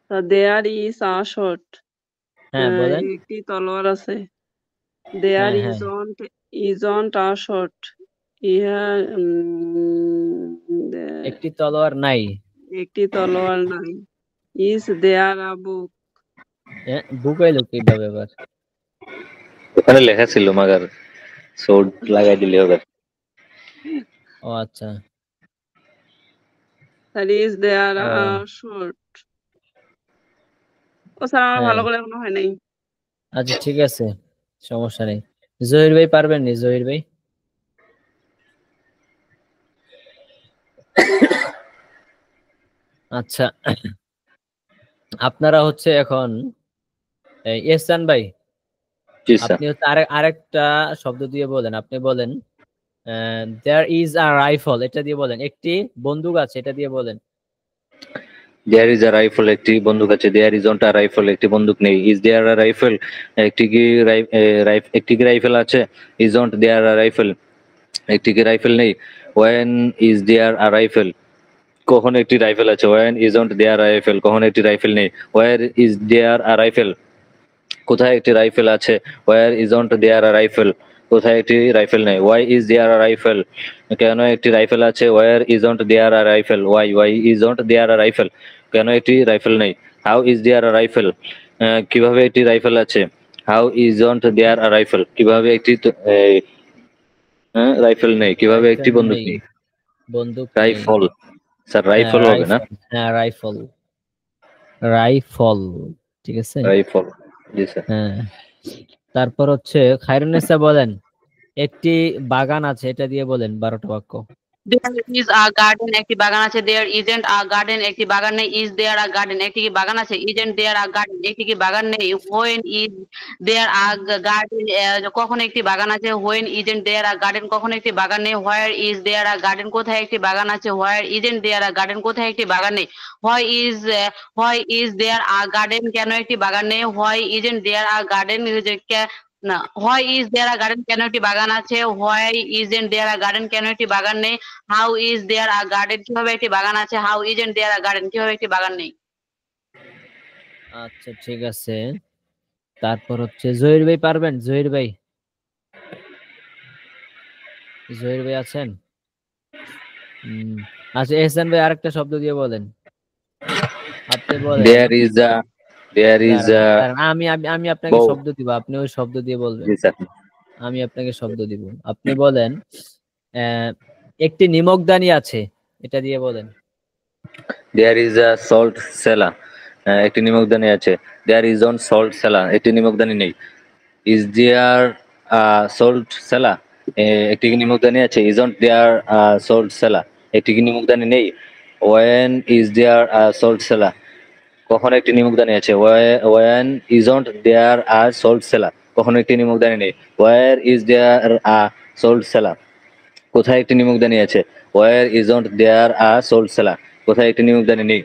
So there is a sword,
হ্যাঁ বলেন।
একটি তলোয়ার আছে। There
হ্যাঁ হ্যাঁ
isn't a sword, ইহা
একটি তলোয়ার নাই।
একটি তলোয়ার নাই। Is there a book,
বুক এলো কিভাবে এবার।
ওখানে লেখা ছিল মাগার সোড লাগাই দিলে হবে।
ও আচ্ছা।
that is there
oh,
a sword। Oh sir আমার
হ্যাঁ
ভালো করে এখনো হয় নাই।
আচ্ছা ঠিক আছে, সমস্যা নেই। জহির ভাই পারবেন নি? জহির ভাই আচ্ছা, আপনারা হচ্ছে এখন ইহসান ভাই,
জি স্যার।
আপনি হচ্ছে আরেকটা শব্দ দিয়ে বলেন। আপনি বলেন দেয়ার ইজ আ রাইফল, এটা দিয়ে বলেন। একটি বন্দুক আছে, এটা দিয়ে বলেন।
দেয়ার ইজ আ রাইফেল, একটি বন্দুক আছে। There is not a rifle, একটি বন্দুক নেই। ইজ দেয়ার আ রাইফেল, একটি কি রাইফেল আছে। Is not there a rifle, একটি কি রাইফেল নেই। When is there a rifle, কখন একটি রাইফেল আছে। When is not there a rifle, কখন একটি রাইফেল নেই। Where is there a rifle, কোথায় একটি রাইফেল আছে। Where is not there a rifle, কোথায় একটি রাইফেল নেই। Why is there a rifle, কেন একটি রাইফেল আছে। Where is not there a rifle, why is not there a rifle, কেন একটি রাইফেল নেই। How is there a rifle, কিভাবে একটি রাইফেল আছে। How is not there a rifle, কিভাবে একটি রাইফেল নেই, কিভাবে একটি
রাইফেল
বন্দুক
নেই,
নেই।
বন্দুক নেই।
রাইফল স্যার,
হ্যাঁ
রাইফল হবে না।
রাইফল, হ্যাঁ রাইফল, রাইফল, ঠিক আছে।
রাইফল, জি স্যার।
হ্যাঁ, তারপর হচ্ছে খায়রুন্নেসা বলেন একটি বাগান আছে, এটা দিয়ে বলেন 12টা বাক্য।
There is a garden, একটি বাগান আছে। There isn't a garden, একটি বাগান নেই। Is there a garden, একটি কি বাগান আছে। Isn't there a garden, একটি কি বাগান নেই। When is there a garden, কখন একটি বাগান আছে। When isn't there a garden, কখন একটি বাগান নেই। Where is there a garden, কোথায় একটি বাগান আছে। Where isn't there a garden, কোথায় একটি বাগান নেই। Why is there a garden, কেন একটি বাগান নেই। Why isn't there a garden, না, why is there a garden, কেন একটি বাগান আছে। Why isn't there a garden, কেন একটি বাগান নেই। How is there a garden, কিভাবে একটি বাগান আছে। How isn't there a garden, কিভাবে একটি বাগান নেই।
আচ্ছা ঠিক আছে, তারপর হচ্ছে জহির ভাই পারবেন। জহির ভাই, জহির ভাই আছেন? আচ্ছা এহসান ভাই আরেকটা শব্দ দিয়ে বলেন। আপনি বলেন
দেয়ার ইজ আ, দেয়ার ইজ
দাঁড়ান
আ
দাঁড়ান, আমি আমি আপনাকে
বউ।
শব্দ দিব, আপনি ওই শব্দ দিয়ে বলবেন।
জি স্যার।
আমি আপনাকে শব্দ দিব, আপনি বলেন একটি নিমকদানি আছে, এটা দিয়ে বলেন।
দেয়ার ইজ আ সল্ট সেলা, একটি নিমকদানি আছে। There is on salt cellar, একটি নিমকদানি নেই। ইজ দেয়ার সল্ট সেলা, একটি কি নিমকদানি আছে। Is on there salt cellar, একটি কি নিমকদানি নেই। When is there salt cellar, কখন একটি নিমকদানি আছে। When isn't there salt cellar, কখন একটি নিমকদানি নেই। Where is there salt cellar, কোথায় একটি নিমকদানি আছে। Where isn't there salt cellar, কোথায় একটি নিমকদানি নেই।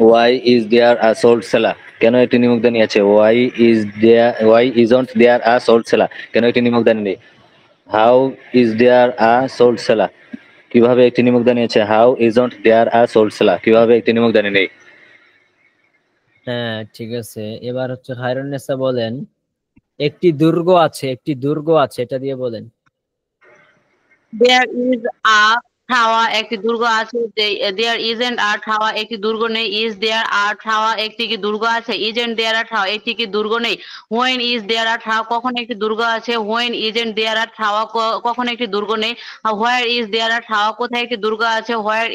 Why is there salt cellar, কেন একটি নিমকদানি আছে। Why isn't there salt cellar, কেন একটি নিমকদানি নেই। হাউ ইজ দেয়ার সল্ট সেলা, কিভাবে একটি নিমকদানি আছে। হাউ ইজন্ট দেয়ার সল্ট সেলা, কিভাবে একটি নিমকদানি নেই।
হ্যাঁ ঠিক আছে, এবার হচ্ছে খায়রুন্নেসা বলেন একটি দুর্গ আছে, একটি দুর্গ আছে, এটা দিয়ে বলেন।
There is a টাওয়ার একটি দুর্গ আছে। দেয়ার ইজেন্ট আ টাওয়ার একটি দুর্গ নেই। ইজ দেয়ার আ টাওয়ার একটি কি দুর্গ আছে। ইজেন্ট দেয়ার আ টাওয়ার একটি কি দুর্গ নেই। When is there a tower কখন একটি দুর্গ আছে। When isn't there a tower কখন একটি দুর্গ নেই। Where is there a tower কোথায় একটি দুর্গ আছে। হোয়ার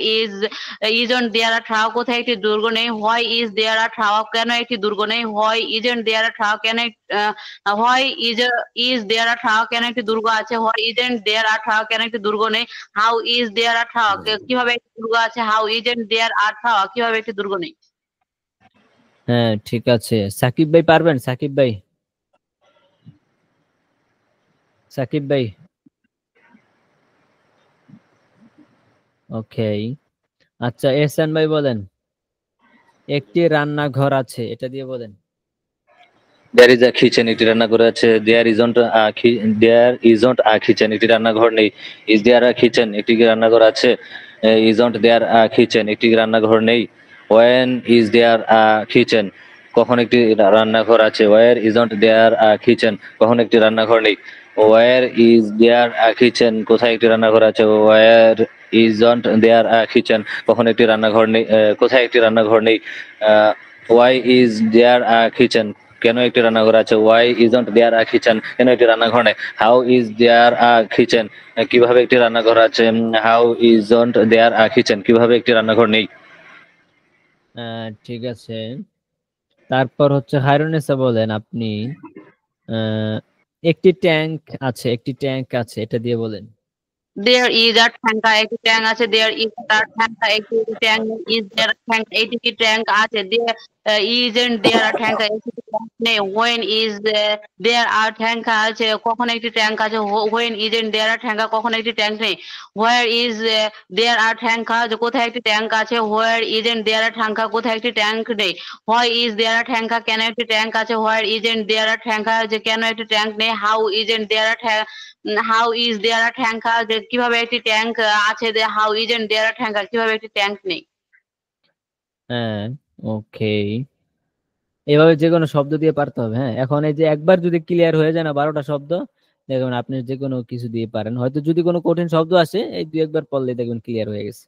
ইজন্ট দেয়ার আ টাওয়ার কোথায় একটি দুর্গ নেই। Why is there a tower কেন একটি দুর্গ নেই। Why isn't there a tower কেন why is there a tower কেন একটি দুর্গ আছে। Why isn't there a tower কেন একটি দুর্গ নেই। How is there a tower কিভাবে একটি দুর্গ আছে। How isn't there a tower কিভাবে একটি দুর্গ নেই।
হ্যাঁ ঠিক আছে, সাকিব ভাই পারবেন? সাকিব ভাই, সাকিব ভাই। ওকে, আচ্ছা এহসান ভাই বলেন, একটি রান্নাঘর আছে, এটা দিয়ে বলেন।
দেয়ার ইজ আ কিচেন, একটি রান্নাঘর আছে। দেয়ার ইজন্ট আ কিচেন, একটি রান্নাঘর নেই। ইজ দেয়ার আ কিচেন, একটি কি রান্নাঘর আছে। ইজন্ট দেয়ার আ কিচেন, একটি কি রান্নাঘর নেই। When is there a kitchen, কখন একটি রান্নাঘর আছে। Where isn't there a kitchen, কখন একটি রান্নাঘর নেই। Where is there a kitchen, কোথায় একটি রান্নাঘর আছে। Where isn't there a kitchen, কখন একটি রান্নাঘর নেই, কোথায় একটি রান্নাঘর নেই। Why is there a kitchen, কেন একটি রান্নাঘর আছে। Why isn't there a kitchen, কেন একটি রান্নাঘর নেই। How is there a kitchen, কিভাবে একটি রান্নাঘর আছে। How isn't there a kitchen, কিভাবে একটি রান্নাঘর নেই।
ঠিক আছে, তারপর হচ্ছে হায়রুনেসা বলেন আপনি, একটি ট্যাঙ্ক আছে, একটি ট্যাঙ্ক আছে, এটা দিয়ে বলেন।
দেয়ার ইজ আ ট্যাঙ্কা, একটি ট্যাঙ্ক আছে। দেয়ার ইজ আ ট্যাঙ্কা, একটি ট্যাঙ্ক ইজ দেয়ার ট্যাঙ্ক, একটি কি ট্যাঙ্ক আছে। ইজেন্ট দেয়ার আ ট্যাঙ্কা, একটি ট্যাঙ্ক নেই। হোয়েন ইজ দেয়ার আর ট্যাঙ্কা আছে, কখন একটি ট্যাঙ্ক আছে। হোয়েন ইজেন্ট দেয়ার আ ট্যাঙ্কা, কখন একটি ট্যাঙ্ক নেই। হোয়ার ইজ দেয়ার আর ট্যাঙ্কা, কোথায় একটি ট্যাঙ্ক আছে। হোয়ার ইজেন্ট দেয়ার আ ট্যাঙ্কা, কোথায় একটি ট্যাঙ্ক নেই। হোয়াই ইজ দেয়ার আ ট্যাঙ্কা, কেন একটি ট্যাঙ্ক আছে। হোয়ার ইজেন্ট দেয়ার আ ট্যাঙ্কা, কেন একটি ট্যাঙ্ক নেই। How isn't there a how is there a tank, কিভাবে একটি ট্যাঙ্ক আছে। How isn't there a tanker, কিভাবে একটি ট্যাঙ্ক নেই।
হ্যাঁ ওকে, এভাবে যে কোনো শব্দ দিয়ে পারতে হবে। হ্যাঁ, এখন এই যে একবার যদি ক্লিয়ার হয়ে যায় না 12টা শব্দ, দেখবেন আপনি যে কোনো কিছু দিয়ে পারেন। হয়তো যদি কোনো কঠিন শব্দ আসে, এই 2-1 বার পড়লে দেখবেন ক্লিয়ার হয়ে গেছে।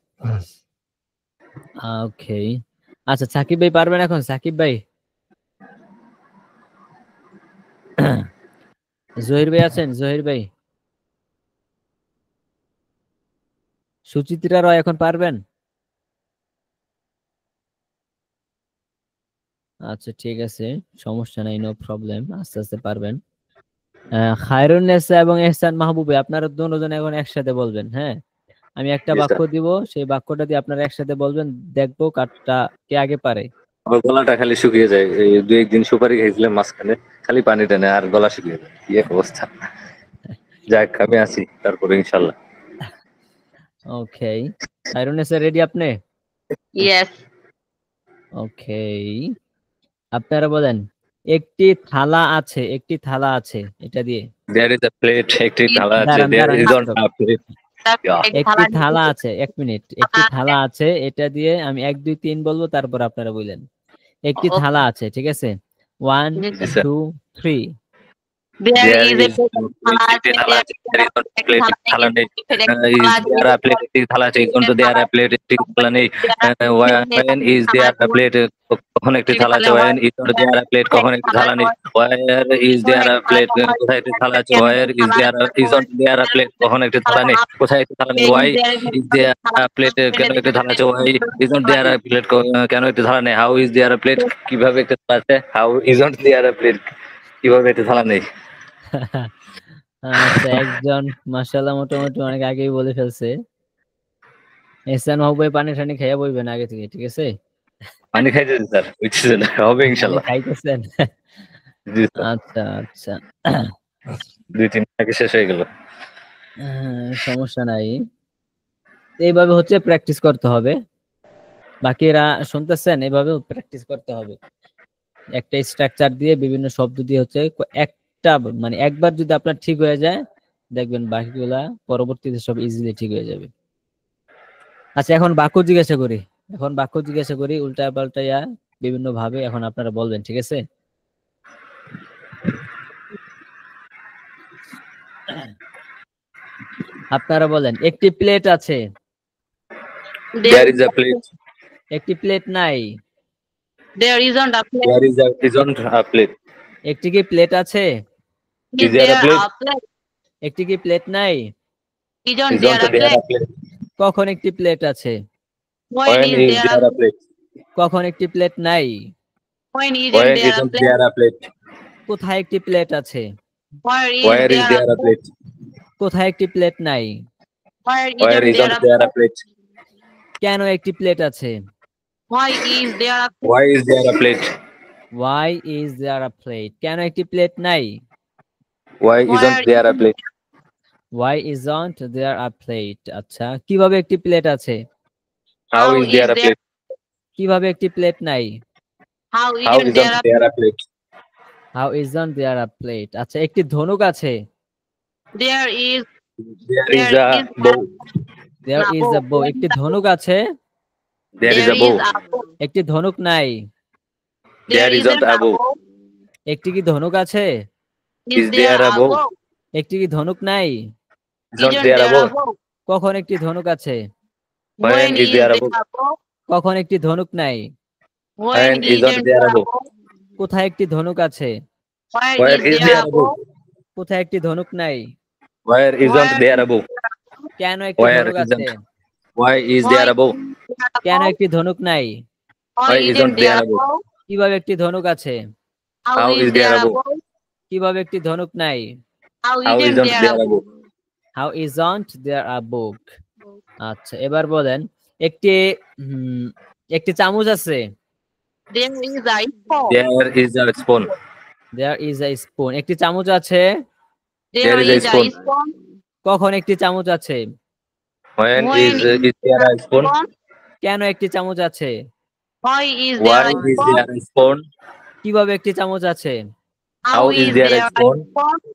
ওকে, আচ্ছা সাকিব ভাই পারবেন এখন? সাকিব ভাই, জহির ভাই আছেন? জহির ভাই, সুচিত্রা রয় এখন পারবেন? আচ্ছা ঠিক আছে, সমস্যা নাই, নো প্রবলেম, আস্তে আস্তে পারবেন। খায়রুন্নেসা এবং এহসান মাহবুবে, আপনারা দুজন এখন একসাথে বলবেন। হ্যাঁ, আমি একটা
জি,
বাক্য
স্যার।
দিব, সেই বাক্যটা দিয়ে আপনারা একসাথে বলবেন, দেখবো কারটা কে আগে পারে।
আমার গলাটা খালি শুকিয়ে যায়, এই 2-1 দিন সুপারি খাইছিলাম মাঝখানে, খালি পানি টানে আর গলা শুকিয়ে যায়, কি এক অবস্থা। যাক, আমি আছি তারপরে ইনশাল্লাহ।
ওকে, খায়রুন্নেসা রেডি আপনি?
ইয়েস।
ওকে, আপনারা বলেন, একটি থালা আছে, একটি থালা আছে, এটা দিয়ে।
দেয়ার ইজ আ প্লেট, একটি থালা আছে।
দাঁড়ান
দেয়ার
দাঁড়ান,
ইজন্ট
stop.
A plate.
একটি থালা আছে, 1 মিনিট, একটি থালা আছে, এটা দিয়ে আমি 1 2 3 বলবো, তারপর আপনারা বললেন। একটি থালা আছে, ঠিক আছে, 1
জি, sir.
2 3।
There
there
is
is
থালা
একটি
আছে।
থালা আছে, দেয়ার ইজ
একটি
প্লেট,
থালা
একটি থালা নেই।
নেই।
ইজ দেয়ার আ প্লেট, একটি থালা আছে। ইজন্ট দেয়ার আ প্লেট, একটি থালা নেই। When is there a plate, কখন একটি থালা আছে। When isn't there a plate, কখন একটি থালা নেই। Where is there a plate, কোথায় একটি থালা আছে। Where is there isn't there a plate, কখন একটি থালা নেই, কোথায় একটি থালা নেই। Why is there a plate, কেন একটি থালা আছে। Why isn't there a plate, কেন একটি থালা নেই। How is there a plate, কিভাবে একটি থালা আছে। How isn't there a plate, কিভাবে একটি থালা নেই।
আচ্ছা, একজন মাশাআল্লাহ মোটামুটি অনেক আগেই বলে ফেলছে। এহসান মাহবুব ভাই পানি টানি খাইয়া বইবেন আগে থেকে, ঠিক আছে?
পানি খাইতেছি স্যার, বুঝছি না, হবে
পানি
ইনশাল্লাহ।
খাইতেছেন?
জি স্যার,
আচ্ছা আচ্ছা,
2-3 আগে শেষ হয়ে গেল।
সমস্যা নাই, এইভাবে হচ্ছে প্র্যাকটিস করতে হবে। বাকিরা শুনতেছেন, এইভাবে প্র্যাকটিস করতে হবে। একটা স্ট্রাকচার দিয়ে বিভিন্ন শব্দ দিয়ে হচ্ছে একটা, মানে একবার যদি আপনার ঠিক হয়ে যায়, দেখবেন বাকিগুলা পরবর্তীতে সব ইজিলি ঠিক হয়ে যাবে। আচ্ছা, এখন বাক্য জিজ্ঞাসা করি, উল্টা পাল্টাইয়া বিভিন্ন ভাবে এখন আপনারা বলবেন, ঠিক আছে? আপনারা বলেন, একটি প্লেট আছে,
There is a plate.
একটি প্লেট নাই।
There isn't a plate.
Isn't a plate.
একটি কি প্লেট আছে?
Is
there a
there
plate?
a plate?
একটি কি প্লেট নাই?
Isn't
Isn't
there a
there
plate?
a plate?
কখন একটি প্লেট আছে?
When
When
is
is
there
there
a
a plate?
কখন একটি প্লেট নাই?
when isn't
When
there a
isn't
plate?
there a plate?
কোথায় একটি প্লেট আছে?
Where
Where is there a plate?
কোথায় একটি প্লেট নাই?
Where
Where
isn't there
isn't
a
there a plate?
কেন একটি প্লেট আছে?
Why is there a
Why is there a plate?
Why is there a plate? কেন একটি plate নাই?
Why
Where
isn't there a plate?
Why isn't there a plate? আচ্ছা, কিভাবে একটি plate আছে?
How is there a plate?
কিভাবে একটি plate নাই?
How
How
isn't there
isn't
a
there a plate?
How isn't there a plate? আচ্ছা, একটি ধনুক আছে।
there is
There is
there
a
is
bow.
There
না,
is a
bow.
bow. একটি ধনুক আছে।
There is
there
a bow.
is a bow.
একটি ধনুক নাই।
There isn't a bow.
একটি কি ধনুক আছে?
Is there a bow?
একটি কি ধনুক নাই?
Isn't there a bow?
কখন একটি ধনুক আছে?
When is there a bow?
কখন একটি ধনুক নাই?
When isn't there a bow?
কোথায় একটি ধনুক আছে?
Where is there a bow?
কোথায় একটি ধনুক নাই?
Where isn't there a bow?
কেন একটি
Where
ধনুক আছে?
isn't? Why is there a bow?
কেন একটি ধনুক নাই?
Why isn't there a bow?
কিভাবে একটি ধনুক আছে?
How is there a bow?
কিভাবে একটি ধনুক নাই?
How isn't there a bow?
How isn't there a book? আচ্ছা, এবার বলেন একটি একটি চামচ আছে।
There is a spoon.
There is a spoon.
There is a spoon. একটি চামচ আছে।
There is a spoon.
কখন একটি চামচ আছে?
When is there a spoon?
কেন একটি চামচ আছে?
Why is
Why
there
is
a spoon?
there a spoon?
কিভাবে একটি চামচ আছে?
How is there a spoon?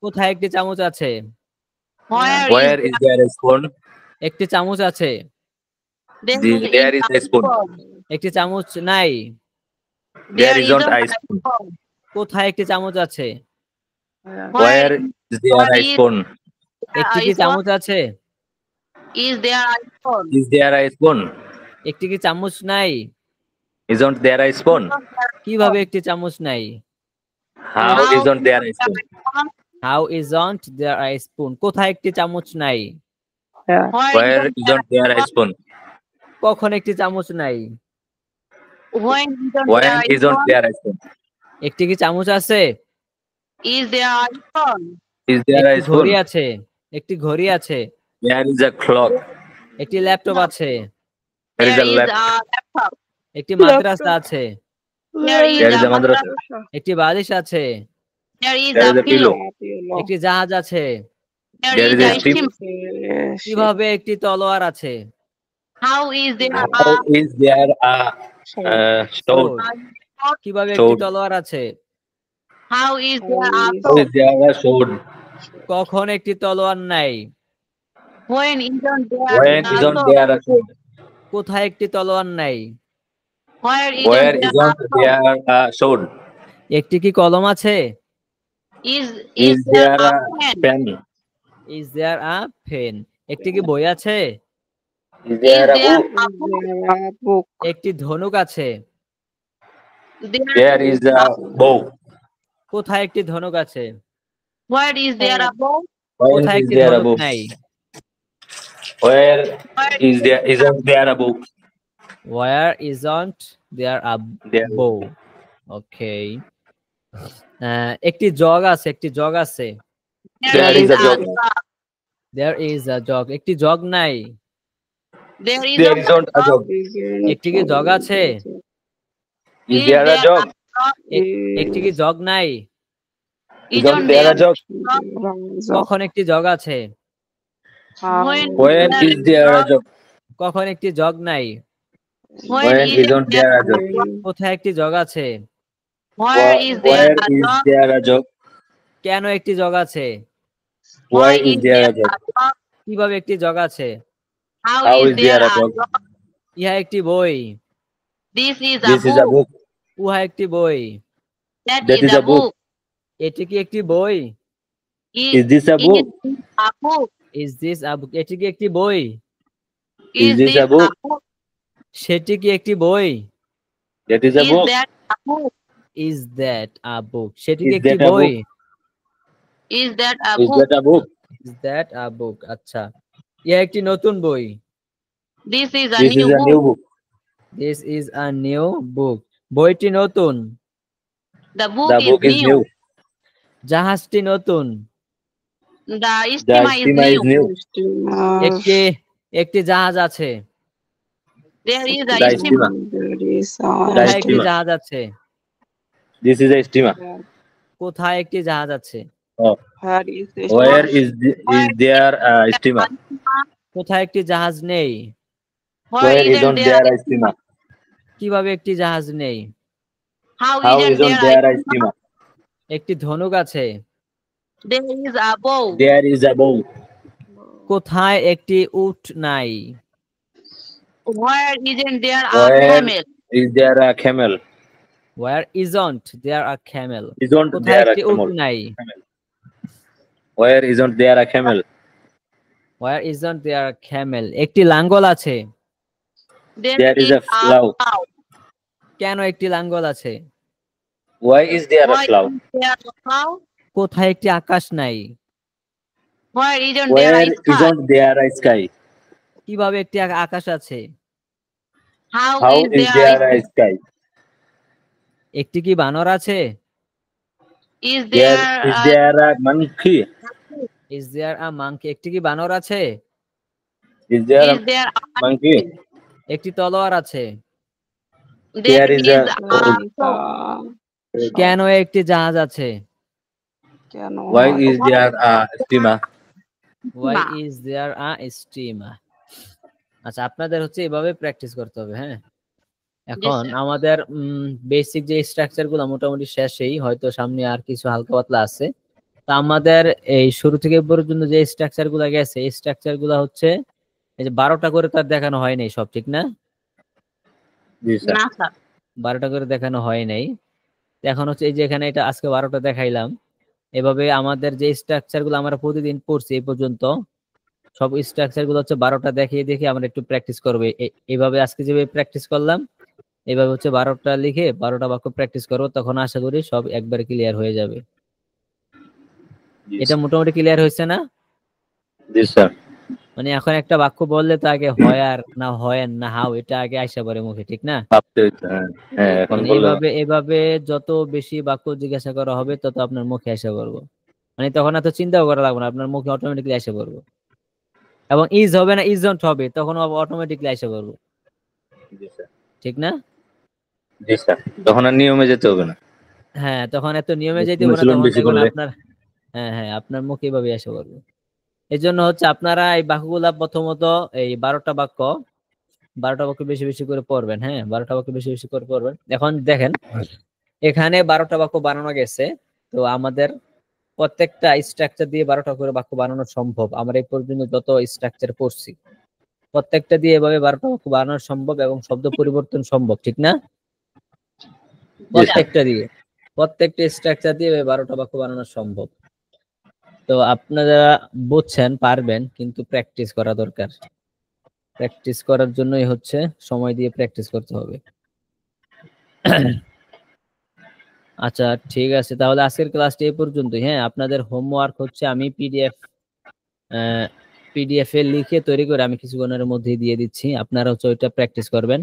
কোথায় একটি চামচ আছে?
Where is there a spoon?
একটি চামচ আছে।
There is a spoon.
একটি চামচ নাই।
There isn't a spoon.
কোথায় একটি চামচ আছে?
Where is there a spoon?
একটি কি চামচ আছে?
Is there a spoon?
Is there a spoon?
একটি কি চামচ নাই?
Isn't there a spoon?
কিভাবে একটি চামচ নাই?
How isn't there a spoon?
How isn't there a spoon? কোথায় একটি চামচ নাই?
Where isn't there a spoon?
কখন একটি চামচ নাই?
When
isn't there a spoon?
একটি কি চামচ আছে?
Is there a spoon?
Is there a
একটি ঘড়ি
spoon?
আছে। একটি ঘড়ি আছে।
There is a clock.
একটি ল্যাপটপ আছে।
There is
There
a
is
laptop.
a laptop.
একটি মাদ্রাসা আছে।
There is
There is
a
a madrasa.
একটি বালিশ আছে।
There is
There
a
is a pillow.
pillow.
একটি জাহাজ আছে।
There is a
ship.
steam.
কিভাবে একটি তলোয়ার আছে?
How is there
How is there a sword?
কিভাবে একটি
Sword.
তলোয়ার আছে?
How is there a
How is there a sword?
কখন একটি তলোয়ার নাই?
When isn't there
When
a
isn't
sword?
there a sword?
কোথায় একটি তলোয়ার নাই?
Where
Where
isn't there
isn't there a sword?
একটি কি কলম আছে?
Is there a pen?
pen?
Is there a pen? একটি কি বই আছে?
Is
Is
there a
there
book?
a book?
একটি ধনুক আছে।
There is a bow.
কোথায় একটি ধনুক আছে?
Where is there a bow?
Where
কোথায়
is
একটি
there a
ধনুক
bow?
নাই?
Where isn't there a bow?
Where isn't there a
There.
bow? Okay. একটি জগ আছে। একটি জগ আছে।
There is a jug.
There is a jug. একটি jug নাই।
There is
There isn't a jug.
একটি কি জগ আছে?
Is there a jug?
একটি কি জগ নাই?
Isn't there a jug?
কখন একটি জগ আছে?
When is there a jug?
কখন একটি জগ নাই?
When isn't there a jug?
কোথায় একটি জগ আছে?
Where is
Where
there a
is
jug?
there a jug?
কেন একটি জগ আছে?
Why is there a jug?
কিভাবে একটি জগ আছে?
How is there a jug?
ইহা একটি বই।
This is
This is
a
a
book.
book.
উহা একটি বই।
That
That
is
is
a
a book.
book.
এটি কি একটি বই?
Is this a book?
A book?
Is this a book? এটি কি একটি বই?
Is this a book?
সেটি কি একটি বই?
That is a
Is
book.
that a book?
Is that a book? সেটি কি
Is
একটি
that a
বই?
book?
Is that a
Is
book?
that a book?
Is that a book? আচ্ছা, ইহা একটি নতুন বই।
This is a
This
new
is a
book.
new book.
This is a new book. বইটি নতুন।
The book
The
is
book is
new.
new.
জাহাজটি নতুন।
The
The
steamer is
steamer
new.
is new.
একটি একটি জাহাজ আছে।
There is a
The
steamer.
steamer.
কোথায় একটি
steamer.
জাহাজ আছে?
This is a steamer.
কোথায় একটি জাহাজ আছে?
Oh. Where is there a steamer?
কোথায় একটি জাহাজ নেই?
Where
Isn't
isn't there a steamer?
কিভাবে একটি জাহাজ নেই?
How
How
isn't
isn't
there
there
a
a steamer?
একটি ধনুক আছে।
There is a bow.
There is a bow.
কোথায় একটি উট নাই?
Where isn't there a
Where
camel?
is there a camel?
Where isn't there a camel?
Isn't
কোথায়
there a
একটি উট
camel?
নাই?
Where isn't there a camel?
Where isn't there a camel? একটি লাঙ্গল আছে।
There is a plough.
plow.
কেন একটি লাঙ্গল আছে?
Why is there a
Why
plough?
isn't there a plow?
কোথায় একটি আকাশ নাই?
Where isn't there
Where
a sky?
isn't there a sky?
কিভাবে একটি আকাশ আছে?
How
How
is
is
there
there a sky?
একটি কি বানর আছে?
is
There
there
is there a monkey?
Is there a monkey? একটি কি বানর আছে?
Is there
is
a
there
monkey?
একটি তলোয়ার আছে।
there
is
is
a
কেন একটি জাহাজ আছে?
Why is there a steamer?
Why is there a steamer? আচ্ছা, আপনাদের হচ্ছে এভাবে প্র্যাকটিস করতে হবে। হ্যাঁ, এখন
sir.
আমাদের বেসিক যে স্ট্রাকচার গুলো মোটামুটি শেষই, হয়তো সামনে আর কিছু হালকা পাতলা আছে। তো আমাদের এই শুরু থেকে পর্যন্ত যে স্ট্রাকচার গুলা গেছে, এই স্ট্রাকচার গুলা হচ্ছে এই যে 12টা করে তার দেখানো হয় নাই সব, ঠিক না?
Yes, sir.
না স্যার
12টা করে দেখানো হয় নাই। এখন হচ্ছে এই যে এখানে এটা আজকে 12টা দেখাইলাম। এভাবে আমাদের যে স্ট্রাকচার গুলো আমরা প্রতিদিন পড়ছি এই পর্যন্ত, সব স্ট্রাকচার গুলো হচ্ছে 12টা দেখিয়ে দেখে আমরা একটু প্র্যাকটিস করবো। এইভাবে আজকে যেভাবে প্র্যাকটিস করলাম, এইভাবে হচ্ছে 12টা লিখে 12টা বাক্য প্র্যাকটিস করবো, তখন আশা করি সব একবারে ক্লিয়ার হয়ে যাবে।
Yes,
এটা মোটামুটি ক্লিয়ার হয়েছে না?
Yes, sir.
মানে এখন একটা বাক্য বললে তো আগে হয় আর না হয় না হাউ, এটা আগে আইসা পড়ে মুখে, ঠিক না?
ভাবতে হইতো, হ্যাঁ, এখন
মানে
বললাম।
এভাবে যত বেশি বাক্য জিজ্ঞাসা করা হবে তত আপনার মুখে এসে পড়বো। মানে তখন এত চিন্তাও করা লাগবে না, আপনার মুখে অটোমেটিকলি এসে পড়বো। এবং ইজ হবে না ইজন্ট হবে, তখন অটোমেটিকলি এসে পড়বো,
Yes, sir.
ঠিক না?
Yes, sir. তখন আর নিয়মে যেতে হবে না।
হ্যাঁ, তখন এত নিয়মে যেতে হবে না,
অনুশীলন
তখন
বেশি
দেখবেন
করলে।
আপনার হ্যাঁ আপনার মুখে এভাবে এসে পড়বে। এই জন্য হচ্ছে আপনারা এই বাক্যগুলা প্রথমত এই 12টা বাক্য বেশি বেশি করে পড়বেন। হ্যাঁ, 12টা বাক্য বেশি বেশি করে পড়বেন। এখন দেখেন এখানে 12টা বাক্য বানানো গেছে, তো আমাদের প্রত্যেকটা স্ট্রাকচার দিয়ে 12টা করে বাক্য বানানো সম্ভব। আমরা এই পর্যন্ত যত স্ট্রাকচার পড়ছি প্রত্যেকটা দিয়ে এভাবে 12টা বাক্য বানানো সম্ভব এবং শব্দ পরিবর্তন সম্ভব, ঠিক না? প্রত্যেকটা স্ট্রাকচার দিয়ে 12টা বাক্য বানানো সম্ভব। তো আপনারা বুঝছেন, পারবেন, কিন্তু প্র্যাকটিস করা দরকার। প্র্যাকটিস করার জন্যই হচ্ছে সময় দিয়ে প্র্যাকটিস করতে হবে। আচ্ছা, ঠিক আছে, তাহলে আজকের ক্লাসটি এই পর্যন্তই। হ্যাঁ, আপনাদের হোমওয়ার্ক হচ্ছে আমি পিডিএফ এ লিখে তৈরি করে আমি কিছুক্ষণের মধ্যেই দিয়ে দিচ্ছি। আপনারা হচ্ছে ওইটা প্র্যাকটিস করবেন।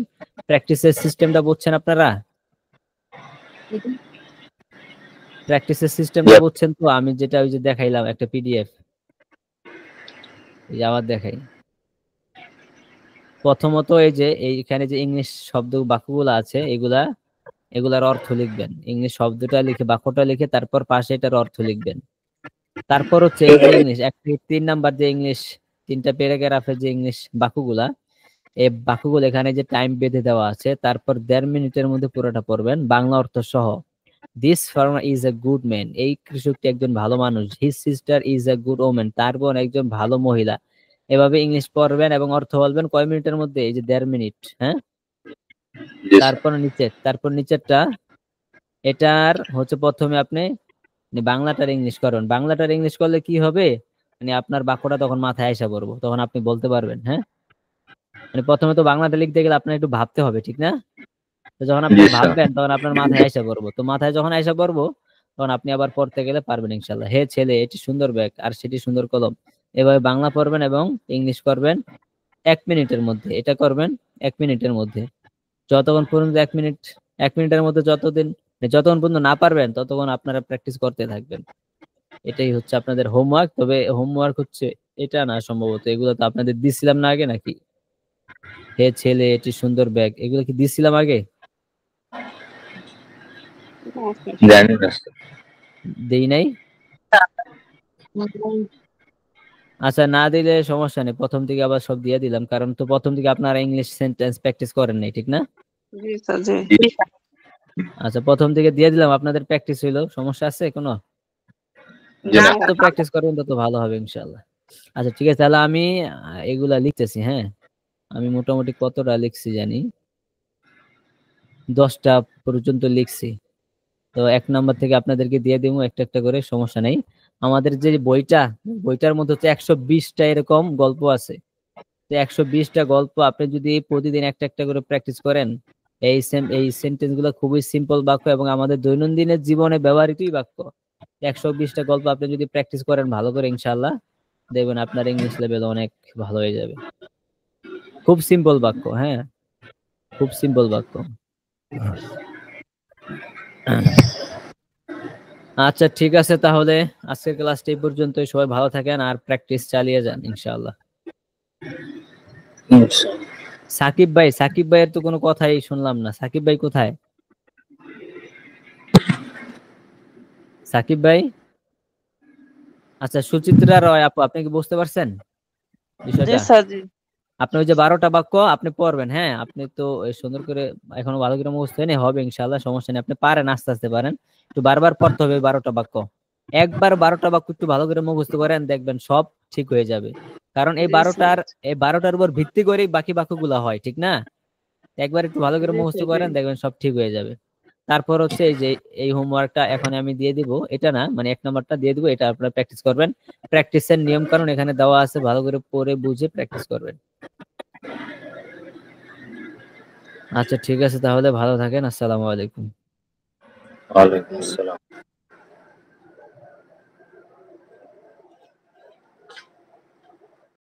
প্র্যাকটিসের সিস্টেমটা বুঝছেন আপনারা? প্র্যাকটিসের সিস্টেমটা বুঝছেন তো? আমি যেটা ওই যে দেখাইলাম একটা পিডিএফ, এই যে আবার দেখাই। প্রথমত এই যে এইখানে যে ইংলিশ শব্দ বাক্যগুলো আছে এগুলার অর্থ লিখবেন। ইংলিশ শব্দটা লিখে বাক্যটা লিখে তারপর পাশে এটার অর্থ লিখবেন। তারপর হচ্ছে এই যে ইংলিশ 1 থেকে 3 নাম্বার যে ইংলিশ 3টা প্যারাগ্রাফের যে ইংলিশ বাক্যগুলা, এই বাক্যগুলো এখানে যে টাইম বেঁধে দেওয়া আছে, তারপর 1.5 মিনিটের মধ্যে পুরোটা পড়বেন বাংলা অর্থ সহ। This farmer is a good man, এই কৃষকটি একজন ভালো মানুষ। His sister is a good women, তার বোন একজন ভালো মহিলা। এভাবে ইংলিশ পড়বেন এবং অর্থ বলবেন কয় মিনিটের মধ্যে? এই যে 1.5 মিনিট। হ্যাঁ, তারপর নিচেরটা এটার হচ্ছে প্রথমে আপনি বাংলাটার ইংলিশ করবেন। বাংলাটার ইংলিশ করলে কি হবে, মানে আপনার বাক্যটা তখন মাথায় আসা পড়বো, তখন আপনি বলতে পারবেন। হ্যাঁ, মানে প্রথমে তো বাংলাটা লিখতে গেলে আপনার একটু ভাবতে হবে, ঠিক না? তো যখন আপনি
জি স্যার।
ভাববেন তখন আপনার মাথায় আইসা পড়বো, তো মাথায় যখন আইসা পড়বো তখন আপনি আবার পড়তে গেলে পারবেন ইনশাল্লাহ। হে ছেলে, এটি সুন্দর ব্যাগ আর সেটি সুন্দর কলম, এভাবে বাংলা পড়বেন এবং ইংলিশ করবেন 1 মিনিটের মধ্যে। এটা করবেন 1 মিনিটের মধ্যে। যতক্ষণ পর্যন্ত 1 মিনিটের মধ্যে যতক্ষণ পর্যন্ত না পারবেন ততক্ষণ আপনারা প্র্যাকটিস করতে থাকবেন। এটাই হচ্ছে আপনাদের হোমওয়ার্ক। তবে হোমওয়ার্ক হচ্ছে এটা না, সম্ভবত এগুলো তো আপনাদের দিছিলাম না আগে নাকি? হে ছেলে, এটি সুন্দর ব্যাগ, এগুলো কি দিছিলাম আগে?
জানি না স্যার।
দেই নাই? আচ্ছা, না দিলে সমস্যা নেই, প্রথম থেকে আবার সব দিয়ে দিলাম, কারণ তো প্রথম থেকে আপনারা ইংলিশ সেন্টেন্স প্র্যাকটিস করেন নাই, ঠিক না?
জি স্যার জি।
আচ্ছা, প্রথম থেকে দিয়ে দিলাম, আপনাদের প্র্যাকটিস হইলো, সমস্যা আছে কোনো?
জি না।
তো প্র্যাকটিস করবেন তত ভালো হবে ইনশাআল্লাহ। আচ্ছা ঠিক আছে, তাহলে আমি এগুলা লিখতেছি। হ্যাঁ, আমি মোটামুটি কতটা লিখছি জানি, 10টা পর্যন্ত লিখছি। তো 1 নাম্বার থেকে আপনাদেরকে দিয়ে দেবো একটা একটা করে, সমস্যা নেই। আমাদের যে বইটার মধ্যে হচ্ছে 120টা এরকম গল্প আছে। তো 120টা গল্প আপনি যদি প্রতিদিন একটা একটা করে প্র্যাকটিস করেন, এই সেন্টেন্স গুলো খুবই সিম্পল বাক্য এবং আমাদের দৈনন্দিনের জীবনে ব্যবহৃতই বাক্য। 120টা গল্প আপনি যদি প্র্যাকটিস করেন ভালো করে, ইনশাআল্লাহ দেখবেন আপনার ইংলিশ লেভেল অনেক ভালো হয়ে যাবে। খুব সিম্পল বাক্য, হ্যাঁ, খুব সিম্পল বাক্য। আচ্ছা ঠিক আছে, তাহলে আজকের ক্লাসটা এই পর্যন্তই। সবাই ভালো থাকেন আর প্র্যাকটিস চালিয়ে যান ইনশাআল্লাহ। সাকিব ভাইয়ের তো কোনো কথাই শুনলাম না। সাকিব ভাই কোথায়? সাকিব ভাই? আচ্ছা, সুচিত্রা রয় আপু, আপনি কি বুঝতে পারছেন
জি
বিষয়টা?
স্যার জি।
আপনি ওই যে 12টা বাক্য আপনি পড়বেন, হ্যাঁ, আপনি তো সুন্দর করে এখনো ভালো করে মুখস্থ হয়নি, হবে ইনশাআল্লাহ, সমস্যা নেই, আপনি পারেন, আস্তে আস্তে পারেন। একটু বারবার পড়তে হবে 12টা বাক্য। একবার 12টা বাক্য একটু ভালো করে মুখস্থ করেন, দেখবেন সব ঠিক হয়ে যাবে। কারণ এই
জি স্যার।
12টার উপর ভিত্তি করেই বাকি বাক্যগুলো হয়, ঠিক না? একবার একটু ভালো করে
জি
মুখস্থ
স্যার জি।
করেন, দেখবেন সব ঠিক হয়ে যাবে। তারপর হচ্ছে এই যে এই হোমওয়ার্কটা এখন আমি দিয়ে দিব, এটা না মানে 1 নাম্বারটা দিয়ে দিব, এটা আপনারা প্র্যাকটিস করবেন। প্র্যাকটিসের নিয়ম কানুন এখানে দেওয়া আছে, ভালো করে পড়ে বুঝে প্র্যাকটিস করবেন। আচ্ছা ঠিক আছে, তাহলে ভালো থাকেন। আসসালামু আলাইকুম।
ওয়ালাইকুম আসসালাম।